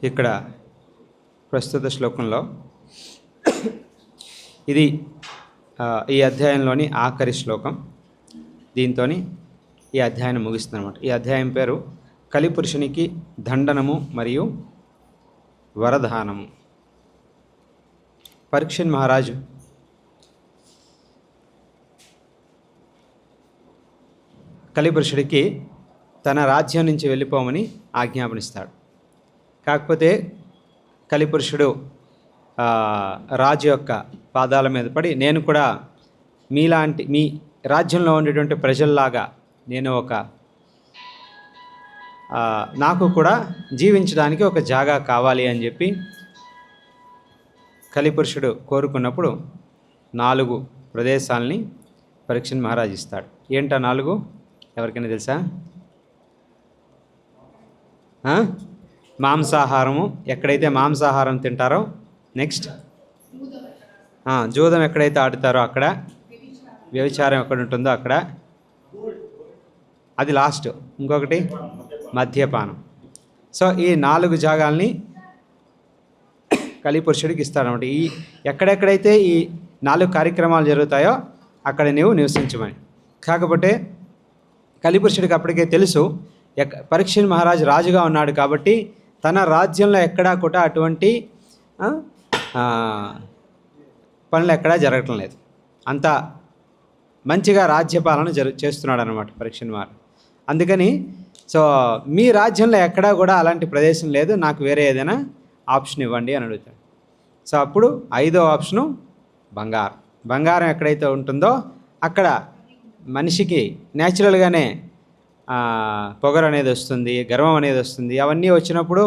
ఇక్కడ ప్రస్తుత శ్లోకంలో ఇది ఈ అధ్యాయంలోని ఆఖరి శ్లోకం. దీంతో ఈ అధ్యాయం ముగిస్తుంది అన్నమాట. ఈ అధ్యాయం పేరు కలిపురుషునికి దండనము మరియు వరదానము. పరీక్షిత్ మహారాజు కలిపురుషుడికి తన రాజ్యం నుంచి వెళ్ళిపోమని ఆజ్ఞాపనిస్తాడు. కాకపోతే కలిపురుషుడు రాజు యొక్క పాదాల మీద పడి, నేను కూడా మీలాంటి మీ రాజ్యంలో ఉండేటువంటి ప్రజల్లాగా నేను నాకు కూడా జీవించడానికి ఒక జాగా కావాలి అని చెప్పి కలిపురుషుడు కోరుకున్నప్పుడు 4 ప్రదేశాలని పరీక్షిత్ మహారాజు ఇస్తాడు. ఏంటా 4? ఎవరికైనా తెలుసా? మాంసాహారము, ఎక్కడైతే మాంసాహారం తింటారో. నెక్స్ట్ జూదం ఎక్కడైతే ఆడుతారో అక్కడ, వ్యభిచారం ఎక్కడ ఉంటుందో అక్కడ, అది లాస్ట్. ఇంకొకటి మద్యపానం. సో ఈ 4 జాగాల్ని కలిపురుషుడికి ఇస్తాడనమాట. ఈ ఎక్కడెక్కడైతే ఈ 4 కార్యక్రమాలు జరుగుతాయో అక్కడ నీవు నివసించమని. కాకపోతే కలిపురుషుడికి అప్పటికే తెలుసు పరీక్షిత్ మహారాజు రాజుగా ఉన్నాడు కాబట్టి తన రాజ్యంలో ఎక్కడా కూడా అటువంటి పనులు ఎక్కడా జరగటం లేదు. అంత మంచిగా రాజ్యపాలన చేస్తున్నాడు అనమాట పరీక్షిత్ మహారాజు. అందుకని సో మీ రాజ్యంలో ఎక్కడా కూడా అలాంటి ప్రదేశం లేదు, నాకు వేరే ఏదైనా ఆప్షన్ ఇవ్వండి అని అడుగుతాడు. సో అప్పుడు 5వ ఆప్షను బంగారం. బంగారం ఎక్కడైతే ఉంటుందో అక్కడ మనిషికి న్యాచురల్గానే పొగరు అనేది వస్తుంది, గర్వం అనేది వస్తుంది. అవన్నీ వచ్చినప్పుడు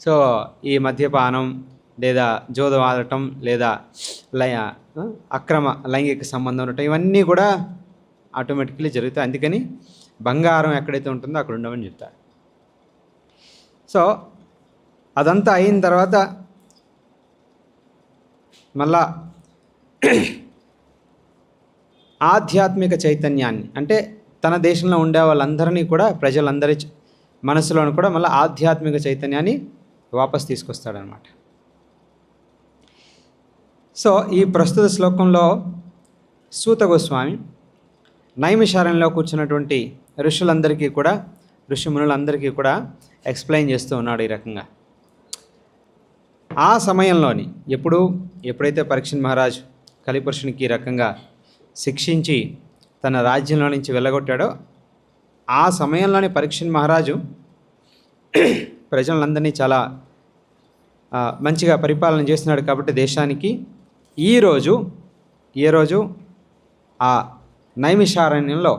సో ఈ మద్యపానం లేదా జూదం ఆడటం లేదా అక్రమ లైంగిక సంబంధం ఉండటం ఇవన్నీ కూడా ఆటోమేటిక్లీ జరుగుతాయి. అందుకని బంగారం ఎక్కడైతే ఉంటుందో అక్కడ ఉండమని చెప్తారు. సో అదంతా అయిన తర్వాత మళ్ళా ఆధ్యాత్మిక చైతన్యాన్ని, అంటే తన దేశంలో ఉండే వాళ్ళందరినీ కూడా, ప్రజలందరి మనసులోని కూడా మళ్ళీ ఆధ్యాత్మిక చైతన్యాన్ని వాపస్ తీసుకొస్తాడనమాట. సో ఈ ప్రస్తుత శ్లోకంలో సూత గోస్వామి నైమిషారణ్యంలో కూర్చున్నటువంటి ఋషులందరికీ కూడా, ఋషిమునులందరికీ కూడా ఎక్స్ప్లెయిన్ చేస్తూ ఉన్నాడు ఈ రకంగా. ఆ సమయంలోని ఎప్పుడైతే పరీక్షిత్ మహారాజు కలిపురుషునికి ఈ రకంగా శిక్షించి తన రాజ్యంలో నుంచి వెళ్ళగొట్టాడో ఆ సమయంలోనే పరీక్షిత్ మహారాజు ప్రజలందరినీ చాలా మంచిగా పరిపాలన చేస్తున్నాడు కాబట్టి దేశానికి ఏ రోజు ఆ నైమిషారణ్యంలో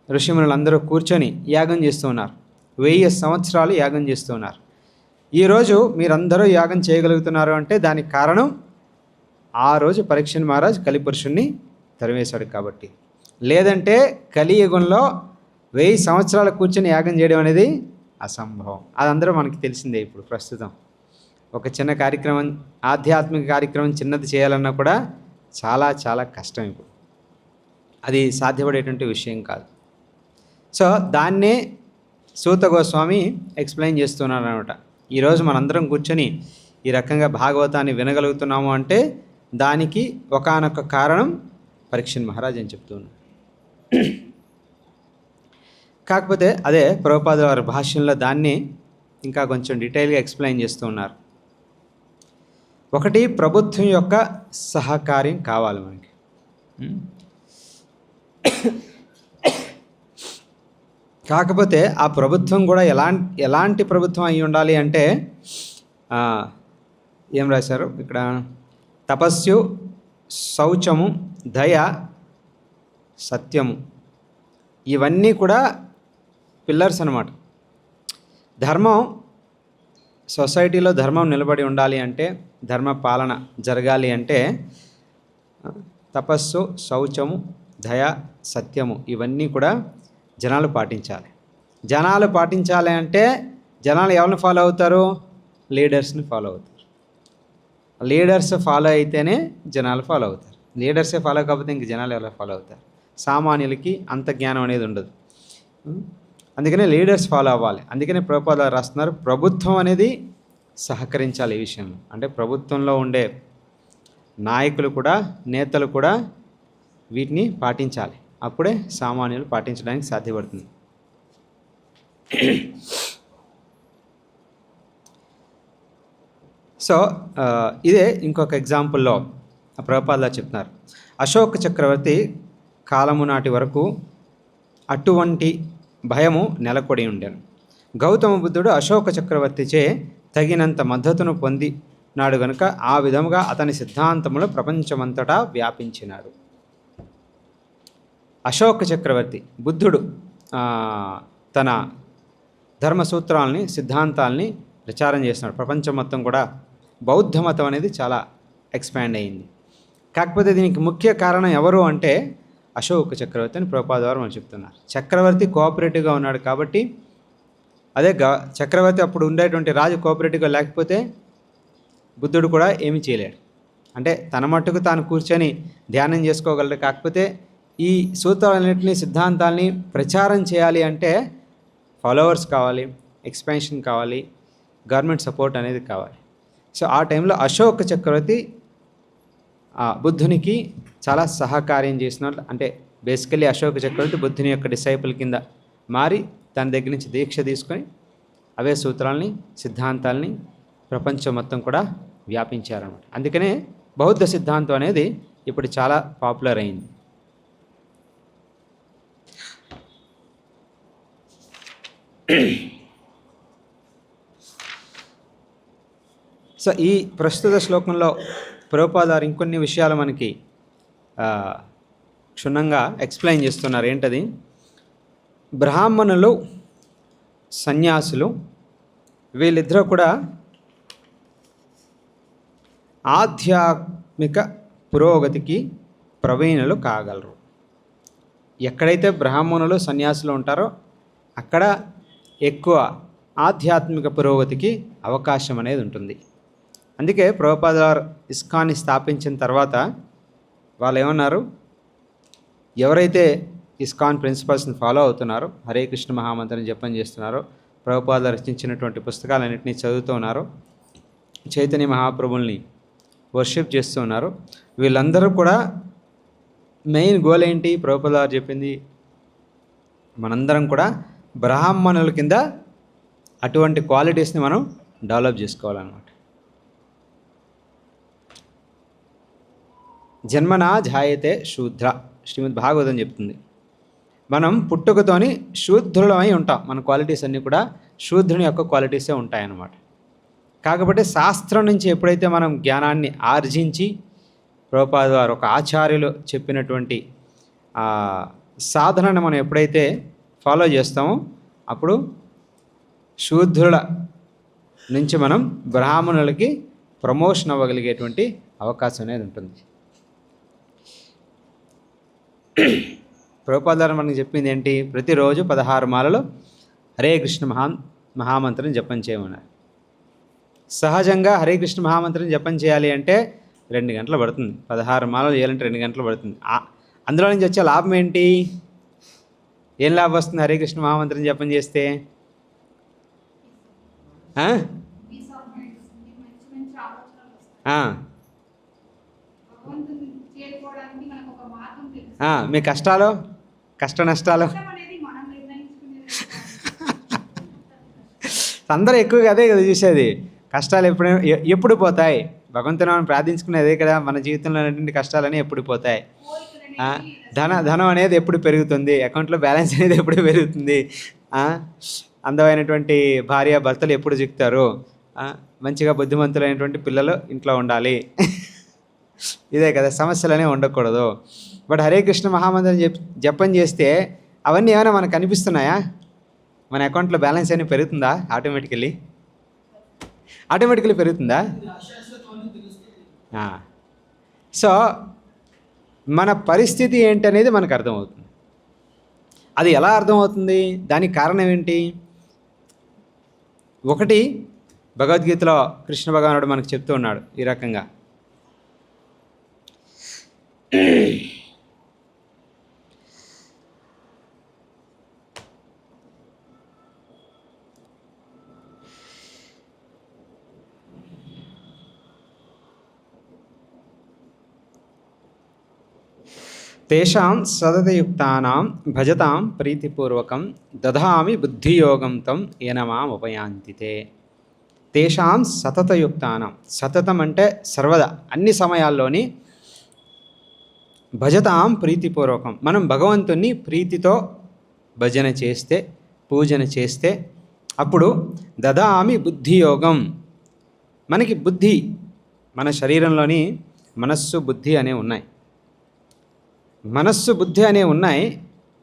ఋషిమునులందరూ కూర్చొని యాగం చేస్తూ ఉన్నారు. 1000 సంవత్సరాలు యాగం చేస్తూ ఉన్నారు. ఈరోజు మీరందరూ యాగం చేయగలుగుతున్నారు అంటే దానికి కారణం ఆ రోజు పరీక్షిత్ మహారాజ్ కలిపురుషుణ్ణి తరివేశాడు కాబట్టి. లేదంటే కలియుగంలో 1000 సంవత్సరాలు కూర్చొని యాగం చేయడం అనేది అసంభవం. అదందరూ మనకి తెలిసిందే. ఇప్పుడు ప్రస్తుతం ఒక చిన్న కార్యక్రమం, ఆధ్యాత్మిక కార్యక్రమం చిన్నది చేయాలన్నా కూడా చాలా చాలా కష్టం. ఇప్పుడు అది సాధ్యపడేటువంటి విషయం కాదు. సో దాన్నే సూత గోస్వామి ఎక్స్ప్లెయిన్ చేస్తున్నాడు అనమాట. ఈరోజు మనందరం కూర్చొని ఈ రకంగా భాగవతాన్ని వినగలుగుతున్నాము అంటే దానికి ఒకానొక కారణం పరీక్షిత్ మహారాజ్ అని చెప్తున్నాడు. కాకపోతే అదే ప్రభుపాదుల వారి భాష్యంలో దాన్ని ఇంకా కొంచెం డీటెయిల్గా ఎక్స్ప్లెయిన్ చేస్తూ ఉన్నారు. ఒకటి, ప్రభుత్వం యొక్క సహకార్యం కావాలి మనకి. కాకపోతే ఆ ప్రభుత్వం కూడా ఎలాంటి ప్రభుత్వం అయి ఉండాలి అంటే ఏం రాశారు ఇక్కడ? తపస్సు, శౌచము, దయ, సత్యము, ఇవన్నీ కూడా పిల్లర్స్ అన్నమాట. ధర్మం, సొసైటీలో ధర్మం నిలబడి ఉండాలి అంటే, ధర్మ పాలన జరగాలి అంటే తపస్సు, శౌచము, దయ, సత్యము ఇవన్నీ కూడా జనాలు పాటించాలి. జనాలు పాటించాలి అంటే జనాలు ఎవరిని ఫాలో అవుతారు? లీడర్స్ని ఫాలో అవుతారు. లీడర్స్ ఫాలో అయితేనే జనాలు ఫాలో అవుతారు. లీడర్సే ఫాలో కాకపోతే ఇంక జనాలు ఎలా ఫాలో అవుతారు? సామాన్యులకి అంత జ్ఞానం అనేది ఉండదు. అందుకనే లీడర్స్ ఫాలో అవ్వాలి. అందుకనే ప్రభుపాద రాస్తున్నారు, ప్రభుత్వం అనేది సహకరించాలి ఈ విషయంలో. అంటే ప్రభుత్వంలో ఉండే నాయకులు కూడా, నేతలు కూడా వీటిని పాటించాలి. అప్పుడే సామాన్యులు పాటించడానికి సాధ్యపడుతుంది. సో ఇదే ఇంకొక ఎగ్జాంపుల్లో ప్రభుపాద చెప్తున్నారు. అశోక చక్రవర్తి కాలము నాటి వరకు అటువంటి భయము నెలకొడి ఉండెను. గౌతమ బుద్ధుడు అశోక చక్రవర్తిచే తగినంత మద్దతును పొందినాడు గనుక ఆ విధముగా అతని సిద్ధాంతములు ప్రపంచమంతటా వ్యాపించినాడు. అశోక చక్రవర్తి బుద్ధుడు తన ధర్మసూత్రాలని, సిద్ధాంతాలని ప్రచారం చేస్తున్నాడు. ప్రపంచం మొత్తం కూడా బౌద్ధ మతం అనేది చాలా ఎక్స్పాండ్ అయింది. కాకపోతే దీనికి ముఖ్య కారణం ఎవరు అంటే అశోక చక్రవర్తి అని ప్రభుపాద వారు మనం చెప్తున్నారు. చక్రవర్తి కోఆపరేటివ్గా ఉన్నాడు కాబట్టి, అదే చక్రవర్తి అప్పుడు ఉండేటువంటి రాజు కోఆపరేటివ్గా లేకపోతే బుద్ధుడు కూడా ఏమీ చేయలేడు. అంటే తన మట్టుకు తాను కూర్చొని ధ్యానం చేసుకోగలడు. కాకపోతే ఈ సూత్రాలన్నింటినీ, సిద్ధాంతాలని ప్రచారం చేయాలి అంటే ఫాలోవర్స్ కావాలి, ఎక్స్పాన్షన్ కావాలి, గవర్నమెంట్ సపోర్ట్ అనేది కావాలి. సో ఆ టైంలో అశోక చక్రవర్తి బుద్ధునికి చాలా సహకార్యం చేసినట్లు. అంటే బేసికల్లీ అశోక చక్రవర్తి బుద్ధుని యొక్క డిసైపుల్ కింద మారి తన దగ్గర నుంచి దీక్ష తీసుకొని అవే సూత్రాలని, సిద్ధాంతాలని ప్రపంచం మొత్తం కూడా వ్యాపించారన్నమాట. అందుకనే బౌద్ధ సిద్ధాంతం అనేది ఇప్పుడు చాలా పాపులర్ అయింది. సో ఈ ప్రస్తుత శ్లోకంలో ప్రభుపాద ఇంకొన్ని విషయాలు మనకి క్షుణ్ణంగా ఎక్స్ప్లెయిన్ చేస్తున్నారు. ఏంటది? బ్రాహ్మణులు, సన్యాసులు వీళ్ళిద్దరూ కూడా ఆధ్యాత్మిక పురోగతికి ప్రవీణులు కాగలరు. ఎక్కడైతే బ్రాహ్మణులు, సన్యాసులు ఉంటారో అక్కడ ఎక్కువ ఆధ్యాత్మిక పురోగతికి అవకాశం అనేది ఉంటుంది. అందుకే ప్రభుపాద వారు ఇస్కాన్ని స్థాపించిన తర్వాత వాళ్ళు ఏమన్నారు? ఎవరైతే ఇస్కాన్ ప్రిన్సిపల్స్ని ఫాలో అవుతున్నారో, హరే కృష్ణ మహామంత్రం జపం చేస్తున్నారో, ప్రభుపాద రచించినటువంటి పుస్తకాలన్నింటినీ చదువుతూ ఉన్నారో, చైతన్య మహాప్రభుల్ని వర్షిప్ చేస్తూ ఉన్నారు, వీళ్ళందరూ కూడా మెయిన్ గోల్ ఏంటి? ప్రభుపాద వారు చెప్పింది, మనందరం కూడా బ్రాహ్మణుల కింద అటువంటి క్వాలిటీస్ని మనం డెవలప్ చేసుకోవాలన్నమాట. జన్మనా జాయతే శూద్ర, శ్రీమద్ భాగవతం చెప్తుంది. మనం పుట్టుకతోని శూద్రులమై ఉంటాం. మన క్వాలిటీస్ అన్నీ కూడా శూద్రుని యొక్క క్వాలిటీసే ఉంటాయన్నమాట. కాకపోతే శాస్త్రం నుంచి ఎప్పుడైతే మనం జ్ఞానాన్ని ఆర్జించి ప్రభుపాద వారు ఒక ఆచార్యులు చెప్పినటువంటి సాధనను మనం ఎప్పుడైతే ఫాలో చేస్తామో అప్పుడు శూద్రుల నుంచి మనం బ్రాహ్మణులకి ప్రమోషన్ అవ్వగలిగేటువంటి అవకాశం అనేది ఉంటుంది. ప్రభుపాద వారు మనకి చెప్పింది ఏంటి? ప్రతిరోజు 16 మాలలు హరే కృష్ణ మహామంత్రం జపం చేయమన్నారు. సహజంగా హరే కృష్ణ మహామంత్రం జపం చేయాలి అంటే 2 గంటలు పడుతుంది. 16 మాలలు చేయాలంటే 2 గంటలు పడుతుంది. అందులో నుంచి వచ్చే లాభం ఏంటి? ఏం లాభం వస్తుంది హరే కృష్ణ మహామంత్రం జపం చేస్తే? మీ కష్టాలు, కష్ట నష్టాలు అందరూ ఎక్కువగా అదే కదా చూసేది. కష్టాలు ఎప్పుడు పోతాయి? భగవంతుని మనం ప్రార్థించుకునేది అదే కదా. మన జీవితంలో ఉన్నటువంటి కష్టాలని ఎప్పుడు పోతాయి? ధనం అనేది ఎప్పుడు పెరుగుతుంది? అకౌంట్లో బ్యాలెన్స్ అనేది ఎప్పుడు పెరుగుతుంది? అందమైనటువంటి భార్య భర్తలు ఎప్పుడు చిక్కుతారు? మంచిగా బుద్ధిమంతులైనటువంటి పిల్లలు ఇంట్లో ఉండాలి. ఇదే కదా, సమస్యలనే ఉండకూడదు. బట్ హరే కృష్ణ మహామంత్రం జపం చేస్తే అవన్నీ ఏమైనా మనకు కనిపిస్తున్నాయా? మన అకౌంట్లో బ్యాలెన్స్ అయినా పెరుగుతుందా? ఆటోమేటికల్లీ పెరుగుతుందా? సో మన పరిస్థితి ఏంటనేది మనకు అర్థమవుతుంది. అది ఎలా అర్థమవుతుంది? దానికి కారణం ఏంటి? ఒకటి, భగవద్గీతలో కృష్ణ భగవానుడు మనకు చెప్తూ ఉన్నాడు ఈ రకంగా, తేషాం సతతయుక్తానాం భజతాం ప్రీతిపూర్వకం దధామి బుద్ధియోగం తం ఏన మాం ఉపయాంతి తే. తేషాం సతతయుక్తానాం, సతతం అంటే సర్వదా అన్ని సమయాల్లోని, భజతాం ప్రీతిపూర్వకం మనం భగవంతుణ్ణి ప్రీతితో భజన చేస్తే, పూజన చేస్తే అప్పుడు దదామి బుద్ధియోగం, మనకి బుద్ధి, మన శరీరంలోని మనస్సు బుద్ధి అనేవి ఉన్నాయి. మనస్సు బుద్ధి అనేవి ఉన్నాయి.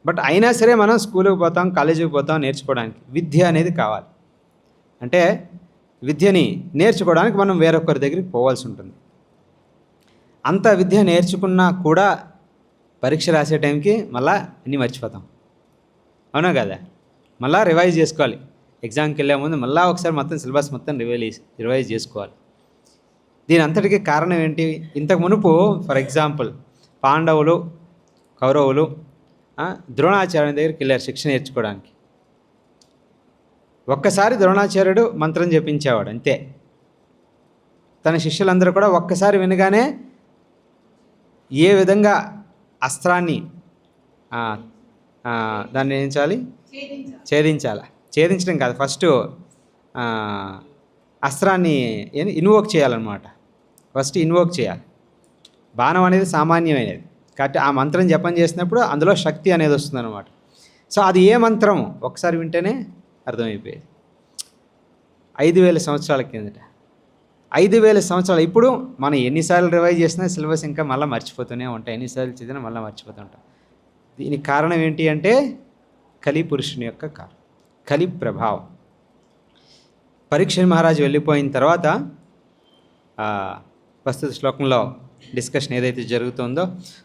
బట్ అయినా సరే మనం స్కూల్కి పోతాం, కాలేజీకి పోతాం నేర్చుకోవడానికి. విద్య అనేది కావాలి. అంటే విద్యని నేర్చుకోవడానికి మనం వేరొకరి దగ్గరికి పోవాల్సి ఉంటుంది. అంత విద్య నేర్చుకున్నా కూడా పరీక్ష రాసే టైంకి మళ్ళీ అన్నీ మర్చిపోతాం. అవునా కదా? మళ్ళీ రివైజ్ చేసుకోవాలి. ఎగ్జామ్కి వెళ్ళే ముందు మళ్ళీ ఒకసారి మొత్తం సిలబస్ మొత్తం రివైజ్ చేసుకోవాలి. దీని అంతటికీ కారణం ఏంటి? ఇంతకు మునుపు ఫర్ ఎగ్జాంపుల్ పాండవులు, కౌరవులు ద్రోణాచార్యుని దగ్గరికి వెళ్ళారు శిక్షణ నేర్చుకోవడానికి. ఒక్కసారి ద్రోణాచార్యుడు మంత్రం జపించేవాడు అంతే. తన శిష్యులందరూ కూడా ఒక్కసారి వినగానే ఏ విధంగా అస్త్రాన్ని దాన్ని ఏం చేయాలి? ఛేదించడం కాదు, ఫస్ట్ అస్త్రాన్ని ఇన్వోక్ చేయాలన్నమాట. ఫస్ట్ ఇన్వోక్ చేయాలి. బాణం అనేది సామాన్యమైనది కాబట్టి ఆ మంత్రం జపం చేసినప్పుడు అందులో శక్తి అనేది వస్తుందన్నమాట. సో అది ఏ మంత్రం ఒకసారి వింటేనే అర్థమైపోయేది. 5000 సంవత్సరాల కిందట, 5000 సంవత్సరాలు. ఇప్పుడు మనం ఎన్నిసార్లు రివైజ్ చేసినా సిలబస్ ఇంకా మళ్ళీ మర్చిపోతూనే ఉంటాయి. ఎన్నిసార్లు చదివినా మళ్ళీ మర్చిపోతుంటాం. దీనికి కారణం ఏంటి అంటే కలి పురుషుని యొక్క కారణం, కలి ప్రభావం. పరీక్ష మహారాజు వెళ్ళిపోయిన తర్వాత ప్రస్తుత శ్లోకంలో డిస్కషన్ ఏదైతే జరుగుతుందో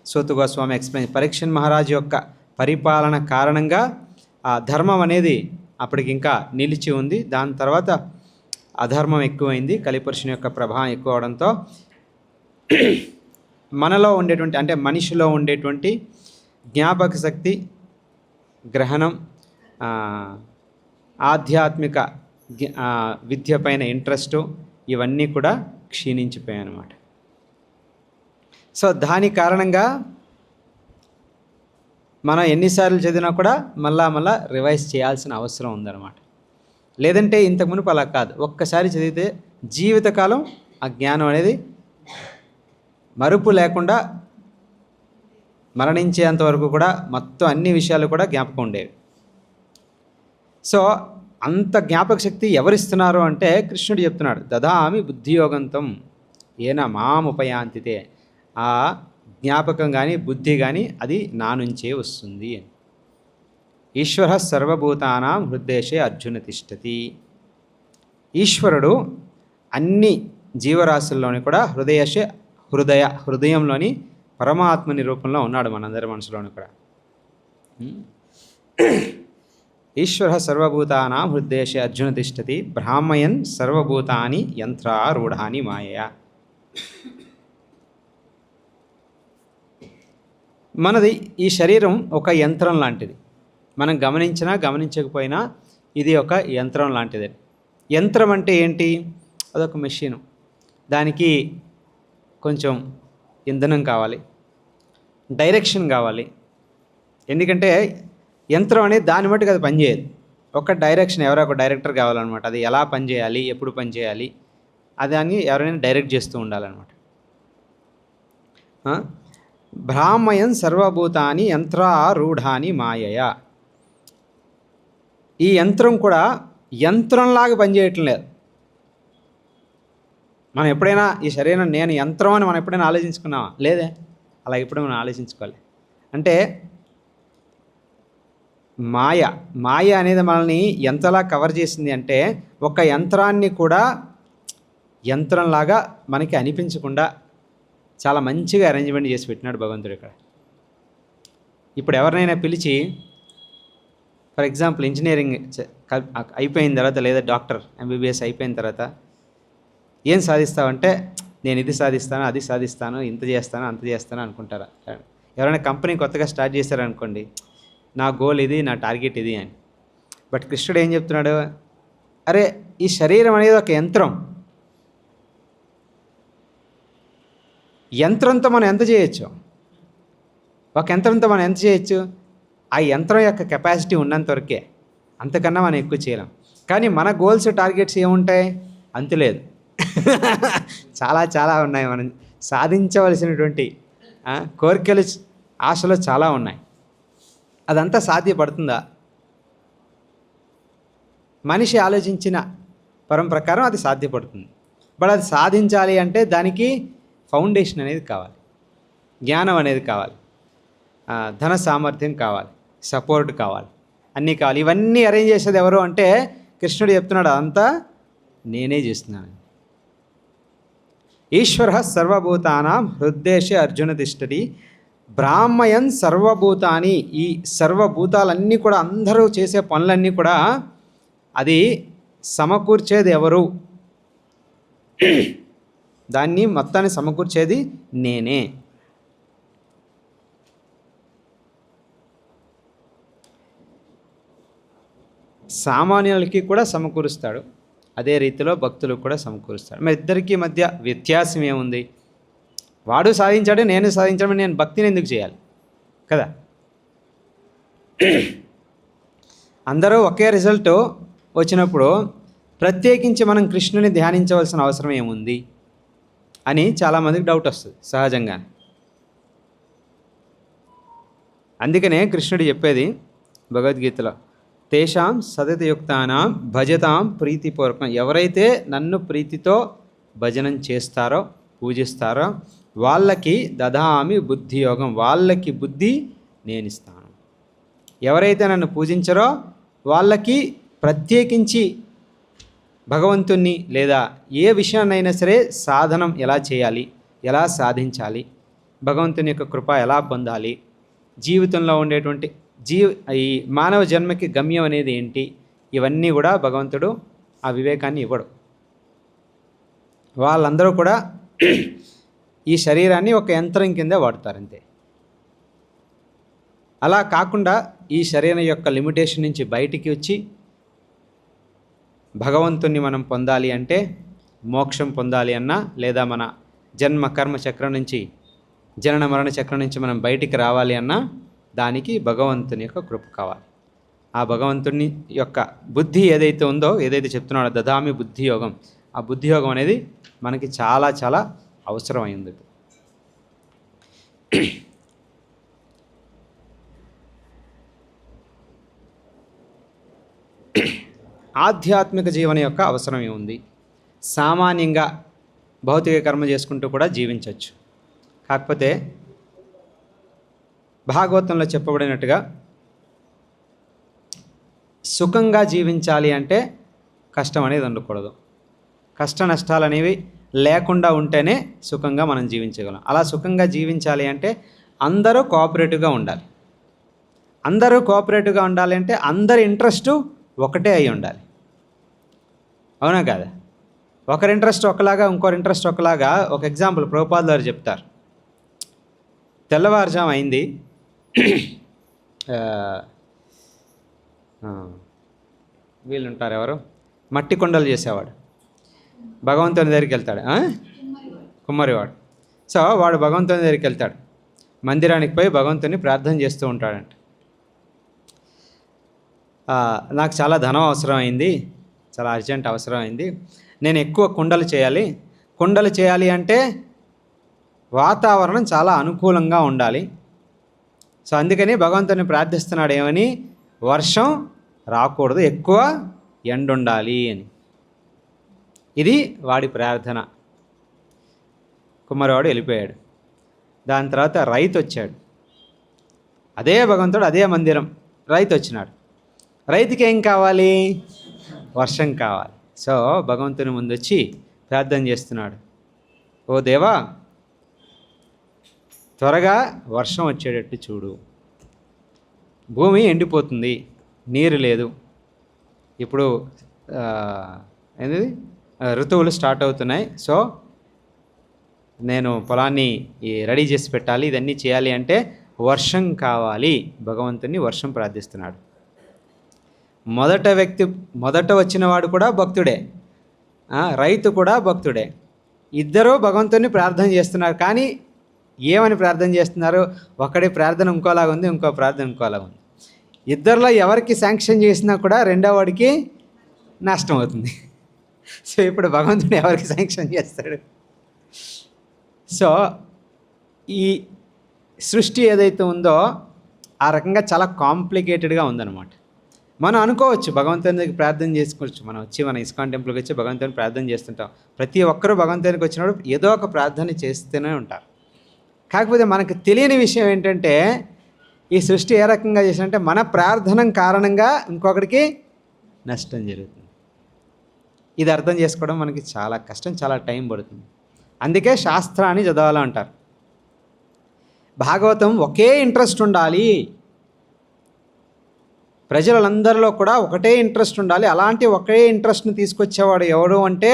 సూత గోస్వామి ఎక్స్ప్లెయిన్, పరీక్ష మహారాజు యొక్క పరిపాలన కారణంగా ఆ ధర్మం అనేది అప్పటికి ఇంకా నిలిచి ఉంది. దాని తర్వాత అధర్మం ఎక్కువైంది. కలిపురుషుని యొక్క ప్రభావం ఎక్కువ అవడంతో మనలో ఉండేటువంటి, అంటే మనిషిలో ఉండేటువంటి జ్ఞాపక శక్తి, గ్రహణం, ఆధ్యాత్మిక విద్య పైన ఇంట్రెస్టు, ఇవన్నీ కూడా క్షీణించిపోయాయి అన్నమాట. సో దాని కారణంగా మనం ఎన్నిసార్లు చదివినా కూడా మళ్ళా రివైజ్ చేయాల్సిన అవసరం ఉందన్నమాట. లేదంటే ఇంతకు మునుపు అలా కాదు, ఒక్కసారి చదివితే జీవితకాలం ఆ జ్ఞానం అనేది మరుపు లేకుండా మరణించేంత వరకు కూడా మొత్తం అన్ని విషయాలు కూడా జ్ఞాపకం ఉండేవి. సో అంత జ్ఞాపక శక్తి ఎవరిస్తున్నారు అంటే కృష్ణుడు చెప్తున్నాడు, దదామి బుద్ధియోగంతం ఏన మాముపయాంతితే. ఆ జ్ఞాపకం కానీ బుద్ధి కానీ అది నా నుంచే వస్తుంది అని. ఈశ్వర సర్వభూతానాం హృదయశే అర్జున తిష్టతి. ఈశ్వరుడు అన్ని జీవరాశుల్లోని కూడా హృదయంలోని పరమాత్మని రూపంలో ఉన్నాడు మనందరి మనసులోని కూడా. ఈశ్వర సర్వభూతానాం హృదయశే అర్జున తిష్టతి బ్రాహ్మయన్ సర్వభూతాని యంత్రారూఢాని మాయయా. మనది ఈ శరీరం ఒక యంత్రం లాంటిది. మనం గమనించినా గమనించకపోయినా ఇది ఒక యంత్రం లాంటిది. యంత్రం అంటే ఏంటి? అదొక మెషిన్. దానికి కొంచెం ఇంధనం కావాలి, డైరెక్షన్ కావాలి. ఎందుకంటే యంత్రం అనేది దాన్ని బట్టి అది పనిచేయదు. ఒక డైరెక్షన్, ఎవరో ఒక డైరెక్టర్ కావాలన్నమాట. అది ఎలా పనిచేయాలి, ఎప్పుడు పనిచేయాలి, అది అని ఎవరైనా డైరెక్ట్ చేస్తూ ఉండాలన్నమాట. బ్రాహ్మయన్ సర్వభూతాని యంత్రారూఢాని మాయయా. ఈ యంత్రం కూడా యంత్రంలాగా పనిచేయటం లేదు. మనం ఎప్పుడైనా ఈ శరీరం నేను యంత్రం అని మనం ఎప్పుడైనా ఆలోచించుకున్నామా? లేదే. అలా ఎప్పుడు మనం ఆలోచించుకోవాలి. అంటే మాయ అనేది మనల్ని ఎంతలా కవర్ చేసింది అంటే ఒక యంత్రాన్ని కూడా యంత్రంలాగా మనకి అనిపించకుండా చాలా మంచిగా అరేంజ్మెంట్ చేసి పెట్టినాడు భగవంతుడు ఇక్కడ. ఇప్పుడు ఎవరినైనా పిలిచి ఫర్ ఎగ్జాంపుల్ ఇంజనీరింగ్ అయిపోయిన తర్వాత లేదా డాక్టర్ ఎంబీబీఎస్ అయిపోయిన తర్వాత ఏం సాధిస్తావంటే నేను ఇది సాధిస్తాను, అది సాధిస్తాను, ఇంత చేస్తాను, అంత చేస్తాను అనుకుంటారా? ఎవరైనా కంపెనీ కొత్తగా స్టార్ట్ చేశారనుకోండి, నా గోల్ ఇది, నా టార్గెట్ ఇది అని. బట్ కృష్ణుడు ఏం చెప్తున్నాడు? అరే ఈ శరీరం అనేది ఒక యంత్రం. యంత్రంతో మనం ఎంత చేయొచ్చు? ఒక యంత్రంతో మనం ఎంత చేయొచ్చు? ఆ యంత్రం యొక్క కెపాసిటీ ఉన్నంత వరకే, అంతకన్నా మనం ఎక్కువ చేయలేం. కానీ మన గోల్స్ టార్గెట్స్ ఏముంటాయి? అంతులేదు. చాలా చాలా ఉన్నాయి. మనం సాధించవలసినటువంటి కోరికలు, ఆశలు చాలా ఉన్నాయి. అదంతా సాధ్యపడుతుందా? మనిషి ఆలోచించిన పరం ప్రకారం అది సాధ్యపడుతుంది. బట్ అది సాధించాలి అంటే దానికి ఫౌండేషన్ అనేది కావాలి, జ్ఞానం అనేది కావాలి, ధన సామర్థ్యం కావాలి, సపోర్ట్ కావాలి, అన్నీ కావాలి. ఇవన్నీ అరేంజ్ చేసేది ఎవరు అంటే కృష్ణుడు చెప్తున్నాడు, అదంతా నేనే చేస్తున్నాను. ఈశ్వర సర్వభూతానాం హృద్దేశే అర్జున తిష్టతి బ్రాహ్మయన్ సర్వభూతాని. ఈ సర్వభూతాలన్నీ కూడా, అందరూ చేసే పనులన్నీ కూడా అది సమకూర్చేది ఎవరు? దాన్ని మొత్తాన్ని సమకూర్చేది నేనే. సామాన్యులకి కూడా సమకూరుస్తాడు, అదే రీతిలో భక్తులకు కూడా సమకూరుస్తాడు. మరి ఇద్దరికీ మధ్య వ్యత్యాసం ఏముంది? వాడు సాధించాడు, నేను సాధించడం, నేను భక్తిని ఎందుకు చేయాలి కదా? అందరూ ఒకే రిజల్ట్ వచ్చినప్పుడు ప్రత్యేకించి మనం కృష్ణుని ధ్యానించవలసిన అవసరం ఏముంది అని చాలామందికి డౌట్ వస్తుంది సహజంగా. అందుకనే కృష్ణుడు చెప్పేది భగవద్గీతలో, తేషాం సతతయుక్తానాం భజతాం ప్రీతిపూర్వకం. ఎవరైతే నన్ను ప్రీతితో భజనం చేస్తారో, పూజిస్తారో, వాళ్ళకి దదామి బుద్ధియోగం, వాళ్ళకి బుద్ధి నేను ఇస్తాను. ఎవరైతే నన్ను పూజించరో వాళ్ళకి ప్రత్యేకించి భగవంతుణ్ణి లేదా ఏ విషయాన్నైనా సరే సాధనం ఎలా చేయాలి, ఎలా సాధించాలి, భగవంతుని యొక్క కృప ఎలా పొందాలి, జీవితంలో ఉండేటువంటి ఈ మానవ జన్మకి గమ్యం అనేది ఏంటి, ఇవన్నీ కూడా భగవంతుడు ఆ వివేకాన్ని ఇవ్వడు. వాళ్ళందరూ కూడా ఈ శరీరాన్ని ఒక యంత్రం కింద వాడతారంతే. అలా కాకుండా ఈ శరీరం యొక్క లిమిటేషన్ నుంచి బయటికి వచ్చి భగవంతుణ్ణి మనం పొందాలి అంటే, మోక్షం పొందాలి అన్నా, లేదా మన జన్మ కర్మ చక్రం నుంచి, జనన మరణ చక్రం నుంచి మనం బయటికి రావాలి అన్నా, దానికి భగవంతుని యొక్క కృప కావాలి. ఆ భగవంతుని యొక్క బుద్ధి ఏదైతే ఉందో, ఏదైతే చెప్తున్నాడో దదామి బుద్ధి యోగం, ఆ బుద్ధి యోగం అనేది మనకి చాలా చాలా అవసరమైంది. ఆధ్యాత్మిక జీవనం యొక్క అవసరం ఏముంది? సామాన్యంగా భౌతిక కర్మ చేసుకుంటూ కూడా జీవించవచ్చు. కాకపోతే భాగవతంలో చెప్పబడినట్టుగా సుఖంగా జీవించాలి అంటే కష్టం అనేది ఉండకూడదు. కష్ట నష్టాలు అనేవి లేకుండా ఉంటేనే సుఖంగా మనం జీవించగలం. అలా సుఖంగా జీవించాలి అంటే అందరూ కోఆపరేటివ్గా ఉండాలి. అందరూ కోఆపరేటివ్గా ఉండాలి అంటే అందరి ఇంట్రెస్టు ఒకటే అయి ఉండాలి. అవునా కాదా? ఒకరి ఇంట్రెస్ట్ ఒకలాగా, ఇంకొకరి ఇంట్రెస్ట్ ఒకలాగా. ఒక ఎగ్జాంపుల్ ప్రభుపాదులు గారు చెప్తారు. తెల్లవారుజాము అయింది, వీళ్ళుంటారు ఎవరు, మట్టి కొండలు చేసేవాడు భగవంతుని దగ్గరికి వెళ్తాడు, కుమ్మరివాడు. సో వాడు భగవంతుని దగ్గరికి వెళ్తాడు, మందిరానికి పోయి భగవంతుని ప్రార్థన చేస్తూ ఉంటాడంట. నాకు చాలా ధనం అవసరం అయింది, చాలా అర్జెంట్ అవసరం అయింది, నేను ఎక్కువ కుండలు చేయాలి. కుండలు చేయాలి అంటే వాతావరణం చాలా అనుకూలంగా ఉండాలి. సో అందుకని భగవంతుని ప్రార్థిస్తున్నాడు ఏమని, వర్షం రాకూడదు, ఎక్కువ ఎండ ఉండాలి అని. ఇది వాడి ప్రార్థన. కుమ్మరివాడు వెళ్ళిపోయాడు. దాని తర్వాత రైతు వచ్చాడు. అదే భగవంతుడు, అదే మందిరం, రైతు వచ్చినాడు. రైతుకి ఏం కావాలి? వర్షం కావాలి. సో భగవంతుని ముందు వచ్చి ప్రార్థన చేస్తున్నాడు, ఓ దేవా, త్వరగా వర్షం వచ్చేటట్టు చూడు, భూమి ఎండిపోతుంది, నీరు లేదు, ఇప్పుడు ఏంది ఋతువులు స్టార్ట్ అవుతున్నాయి, సో నేను పొలాన్ని రెడీ చేసి పెట్టాలి, ఇదన్నీ చేయాలి అంటే వర్షం కావాలి. భగవంతుని వర్షం ప్రార్థిస్తున్నాడు. మొదట వచ్చినవాడు కూడా భక్తుడే, రైతు కూడా భక్తుడే. ఇద్దరూ భగవంతుని ప్రార్థన చేస్తున్నారు. కానీ ఏమని ప్రార్థన చేస్తున్నారు? ఒకటి ప్రార్థన ఇంకోలాగా ఉంది, ఇంకో ప్రార్థన ఇంకోలాగా ఉంది. ఇద్దరిలో ఎవరికి శాంక్షన్ చేసినా కూడా రెండో వాడికి నష్టం అవుతుంది. సో ఇప్పుడు భగవంతుడు ఎవరికి శాంక్షన్ చేస్తాడు? సో ఈ సృష్టి ఏదైతే ఉందో ఆ రకంగా చాలా కాంప్లికేటెడ్గా ఉందన్నమాట. మనం అనుకోవచ్చు భగవంతునికి ప్రార్థన చేసుకోవచ్చు, మనం వచ్చి మన ఇస్కాన్ టెంపుల్కి వచ్చి భగవంతుని ప్రార్థన చేస్తుంటాం. ప్రతి ఒక్కరూ భగవంతునికి వచ్చినప్పుడు ఏదో ఒక ప్రార్థన చేస్తూనే ఉంటారు. కాకపోతే మనకు తెలియని విషయం ఏంటంటే ఈ సృష్టి ఏ రకంగా చేసినంటే మన ప్రార్థన కారణంగా ఇంకొకరికి నష్టం జరుగుతుంది. ఇది అర్థం చేసుకోవడం మనకి చాలా కష్టం, చాలా టైం పడుతుంది. అందుకే శాస్త్రాన్ని చదవాలంటారు. భాగవతం ఒకే ఇంట్రెస్ట్ ఉండాలి, ప్రజలందరిలో కూడా ఒకటే ఇంట్రెస్ట్ ఉండాలి. అలాంటి ఒకే ఇంట్రెస్ట్ని తీసుకొచ్చేవాడు ఎవడు అంటే